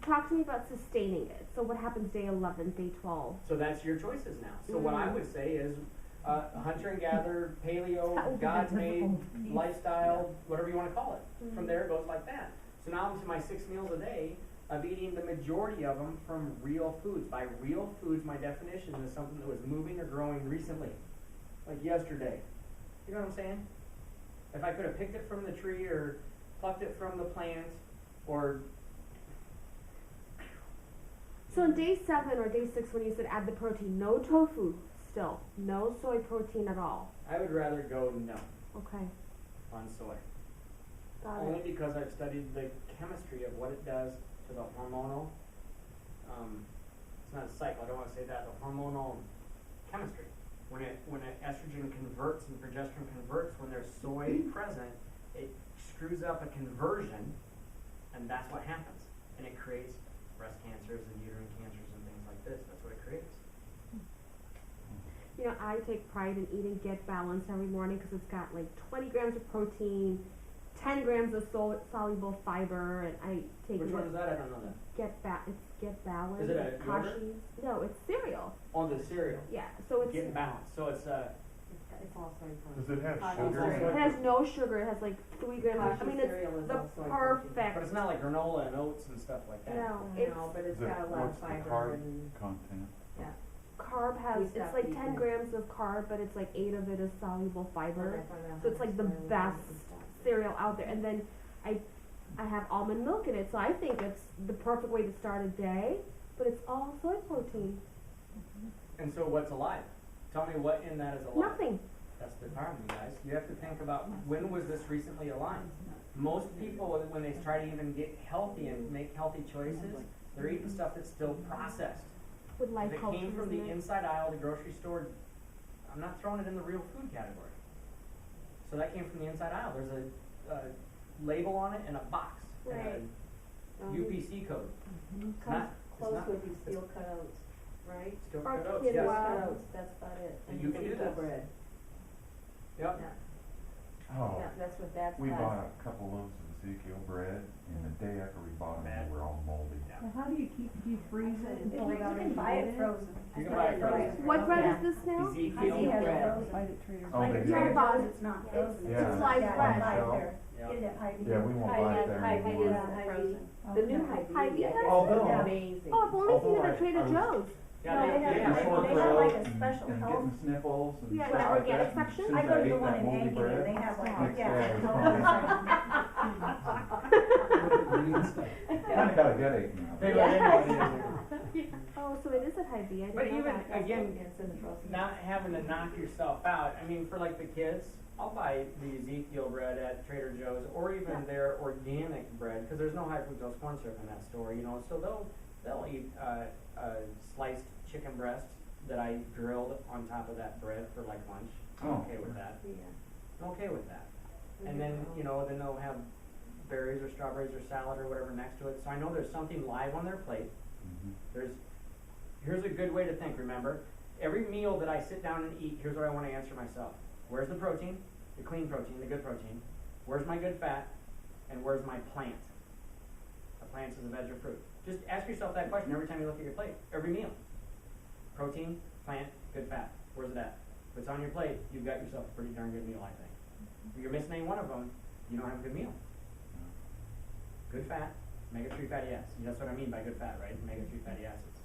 Talk to me about sustaining it. So what happens day 11, day 12? So that's your choices now. So what I would say is, hunter and gatherer, paleo, God's made, lifestyle, whatever you wanna call it. From there it goes like that. So now I'm to my 6 meals a day of eating the majority of them from real foods. By real foods, my definition is something that was moving or growing recently, like yesterday. You know what I'm saying? If I could have picked it from the tree or plucked it from the plant or So on day 7 or day 6, when you said add the protein, no tofu still, no soy protein at all. I would rather go no Okay, on soy. got Only it. because I've studied the chemistry of what it does to the hormonal, it's not a cycle, I don't wanna say that, the hormonal chemistry. When an estrogen converts and progesterone converts, when there's soy present, it screws up a conversion, and that's what happens. And it creates breast cancers and uterine cancers and things like this, that's what it creates. You know, I take pride in eating Get Balanced every morning because it's got like 20 grams of protein, 10 grams of soluble fiber, and I take Which one is that? I don't know that. It's Get Balanced. Is it a it's yogurt? Kashi's. No, it's cereal. On the cereal, Yeah, so it's getting balanced, so it's It's all soy protein. Does it have Kashi's sugar in cereal. it has no sugar. It has like 3 grams. I Kashi's mean, it's cereal is the all soy protein. perfect. but it's not like granola and oats and stuff like that. No, I it's know, but it's Is it- got a lot of what's the fiber carb and, content? yeah. carb has. We It's stopped like eating 10 it. grams of carb, but it's like 8 of it is soluble fiber. Fiber. So it's like the best cereal out there. And then I have almond milk in it, so I think it's the perfect way to start a day. But it's all soy protein. And so what's alive? Tell me what in that is alive. Nothing. That's the problem, you guys. You have to think about when was this recently aligned. Most people, when they try to even get healthy and make healthy choices, they're eating stuff that's still processed. With life If it culture, came from isn't the it? inside aisle of the grocery store, I'm not throwing it in the real food category. So that came from the inside aisle. There's a label on it and a box and Right. a UPC code. It's not, Close not- would be steel cutouts, right? Still Or cut oats, quinoa. yes. Cutouts, that's about it. And you can do Ezekiel that. bread. Yep. Yeah, Oh, yeah, that's what that's. we class- bought a couple loaves of Ezekiel bread, and the day after we bought them, Bad. they were all moldy. Well, how do you freeze it and You pull it out can and buy eat it frozen. You can buy it frozen. What bread Yeah. is this now? Ezekiel I see it bread. frozen. Buy it at Trader Oh, Like they at do? Trader Yeah. Joe's, it's not frozen. Yeah. It's sliced Yeah, bread. buy it Shelf. there. Yeah. Get it at Hy-Vee. Yeah, we won't buy it there Hy-Vee anymore. is Frozen. the new Okay. Hy-Vee, Hy-Vee I has guess, it? is Oh, amazing. Oh, I've only seen it Although at Trader I was- Joe's. Yeah, No, they have- Getting they sore have throat like a and- special and health- getting sniffles and Yeah, stuff the like organic that. section? As soon I as go to ate the one that in moldy Yankee, bread, they have like, next day I yeah. was Green stuff. Kinda got a headache now. They Yeah. anyway, Oh, so it is at Hy-Vee. I But didn't know even, that. again, It's in the frozen. not having to knock yourself out, I mean, for like the kids, I'll buy the Ezekiel bread at Trader Joe's or even their organic bread, because there's no high fructose corn syrup in that store, you know, so they'll eat sliced chicken breast that I grilled on top of that bread for like lunch. I'm Oh. okay with that. Yeah. I'm okay with that. And then, you know, then they'll have berries or strawberries or salad or whatever next to it. So I know there's something live on their plate. Mhm. Here's a good way to think, remember? Every meal that I sit down and eat, here's what I want to answer myself. Where's the protein? The clean protein, the good protein. Where's my good fat? And where's my plant? A plant is a veg or fruit. Just ask yourself that question every time you look at your plate. Every meal. Protein, plant, good fat. Where's it at? If it's on your plate, you've got yourself a pretty darn good meal, I think. If you're missing any one of them, you don't have a good meal. Good fat, omega-3 fatty acids. That's what I mean by good fat, right? Omega-3 fatty acids.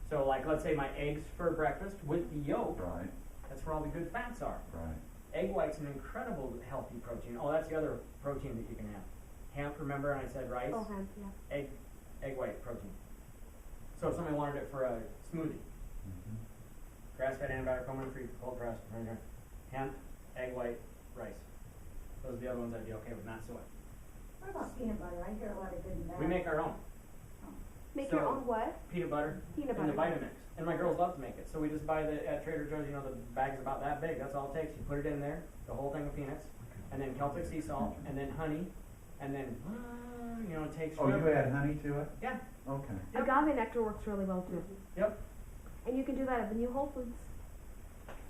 So like, let's say my eggs for breakfast with the yolk, Right. That's where all the good fats are. Right. Egg white's an incredible healthy protein. Oh, that's the other protein that you can have. Hemp, remember I said rice? Oh, hemp, yeah. Egg white protein. So if somebody wanted it for a smoothie, Mhm. grass-fed antibiotic, hormone-free, cold pressed, hemp, egg white, rice. Those are the other ones I'd be okay with, not soy. What about peanut butter? I hear a lot of good and bad. We make our own Make So- your own what? peanut butter Peanut and the butter. Vitamix. And my girls love to make it. So we just buy at Trader Joe's, you know, the bag's about that big. That's all it takes. You put it in there, the whole thing of peanuts, and then Celtic sea salt, and then honey, and then, you know, it takes Oh, you forever. add honey to it? Yeah, Okay. Agave nectar works really well too. yep. And you can do that at the new Whole Foods.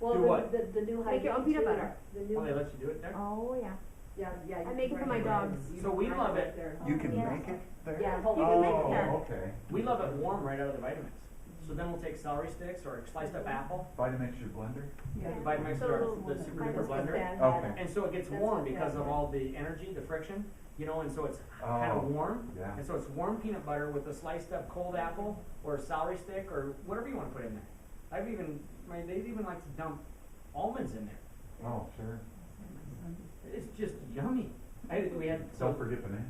Well, Do the, what? the new Make your own hygiene peanut too, butter. The new, Oh, they let you do it there? Oh, yeah. yeah. I you make it can for my bring dogs. in. So we love it. You can Yeah. make it there? Yeah, You can make it Oh, there. okay. We love it warm right out of the Vitamix. So then we'll take celery sticks or sliced up apple, Vitamix your blender? Yeah. Vitamix So or it'll- the super Vitamix duper blender. Stand Okay. had it. And so it gets That's warm what because Dad of had. all the energy, the friction, you know, and so it's kind Oh, of warm. yeah. And so it's warm peanut butter with a sliced up cold apple or a celery stick or whatever you want to put in there. They'd even like to dump almonds in there. Oh, sure. It's just yummy. We had Don't forget bananas.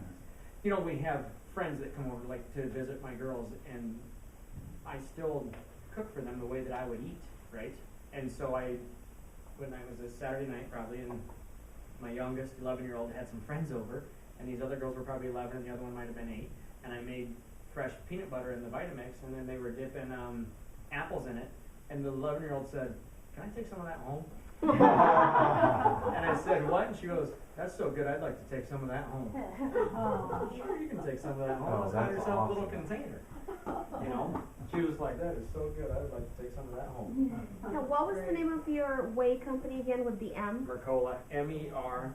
you know, we have friends that come over like to visit my girls, and I still cook for them the way that I would eat, right? And so when I was a Saturday night probably, and my youngest 11-year-old had some friends over, and these other girls were probably 11, and the other one might have been 8, and I made fresh peanut butter in the Vitamix, and then they were dipping apples in it, and the 11-year-old said, "Can I take some of that home?" And I said, "What?" And she goes, "That's so good, I'd like to take some of that home." Oh. Sure, you can take some of that home. Oh, Let's have that's yourself a little awesome. container. You know? She was like, "That is so good, I would like to take some of that home." Now, what was the name of your whey company again with the M? Mercola, Mercola,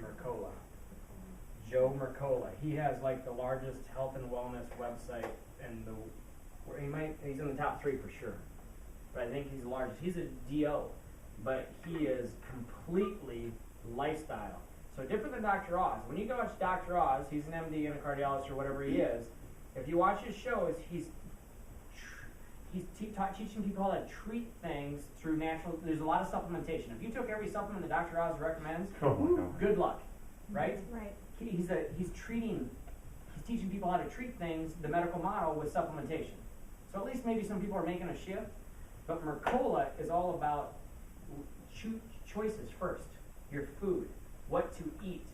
Mercola. Joe Mercola. He has like the largest health and wellness website he's in the top 3 for sure. But I think he's the largest. He's a DO, but he is completely lifestyle. So different than Dr. Oz. When you go watch Dr. Oz, he's an MD and a cardiologist or whatever he is. If you watch his shows, he's teaching people how to treat things through natural. There's a lot of supplementation. If you took every supplement that Dr. Oz recommends, Oh, my God. good luck, right? Right. He's teaching people how to treat things, the medical model, with supplementation. So at least maybe some people are making a shift. But Mercola is all about choices first. Your food, what to eat.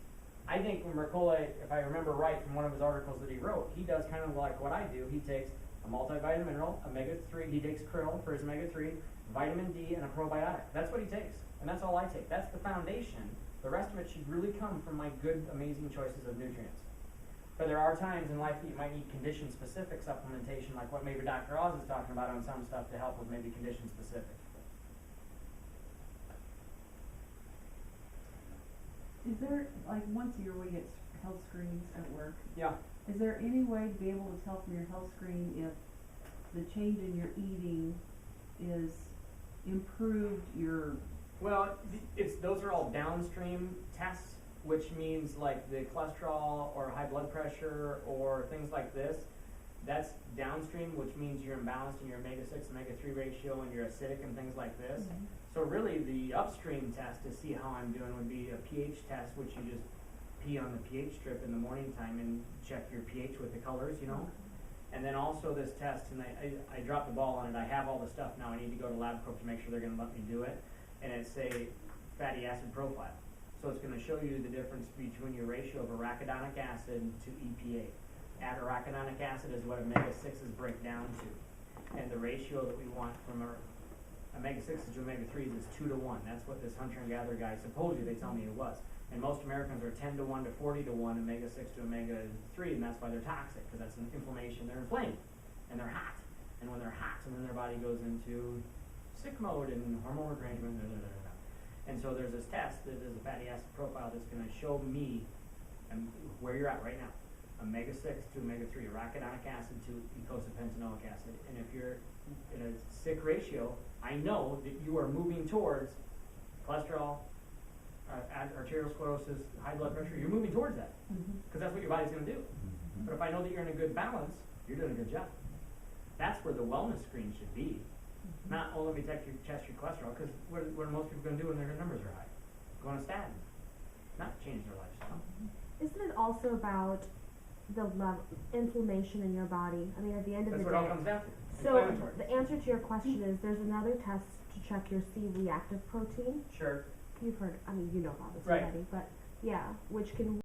I think Mercola, if I remember right from one of his articles that he wrote, he does kind of like what I do. He takes a multivitamin mineral, omega-3, he takes krill for his omega-3, vitamin D, and a probiotic. That's what he takes. And that's all I take. That's the foundation. The rest of it should really come from my good, amazing choices of nutrients. But there are times in life that you might need condition-specific supplementation, like what maybe Dr. Oz is talking about on some stuff to help with maybe condition-specific. Is there, like, once a year we get health screenings at work, Yeah. is there any way to be able to tell from your health screen if the change in your eating is improved your, Well, those are all downstream tests, which means like the cholesterol or high blood pressure or things like this. That's downstream, which means you're imbalanced in your omega-6, omega-3 ratio and you're acidic and things like this. Mhm. So really the upstream test to see how I'm doing would be a pH test, which you just pee on the pH strip in the morning time and check your pH with the colors, you know. And then also this test, and I dropped the ball on it. I have all the stuff now. I need to go to LabCorp to make sure they're going to let me do it. And it's a fatty acid profile. So it's going to show you the difference between your ratio of arachidonic acid to EPA. Arachidonic acid is what omega-6s break down to. And the ratio that we want from our omega-6s to omega-3s is 2 to 1. That's what this hunter and gatherer guy, supposedly they tell me it was. And most Americans are 10 to 1 to 40 to 1 omega-6 to omega-3, and that's why they're toxic, because that's an inflammation. They're inflamed, and they're hot. And when they're hot, and then their body goes into sick mode and hormone rearrangement, and so there's this test that is a fatty acid profile that's going to show me where you're at right now. Omega-6 to omega-3, arachidonic acid to eicosapentaenoic acid. And if you're in a sick ratio, I know that you are moving towards cholesterol, arteriosclerosis, high blood pressure. You're moving towards that because that's what your body's going to do. But if I know that you're in a good balance, you're doing a good job. That's where the wellness screen should be. Not only check your cholesterol, because what are most people gonna do when their numbers are high? Go on a statin, not change their lifestyle. Isn't it also about the inflammation in your body? I mean, at the end of That's the what it all day. comes down to, So inflammatory. the answer to your question is there's another test to check your C-reactive protein. Sure. You've heard, I mean, you know about this Right. already, but yeah, which can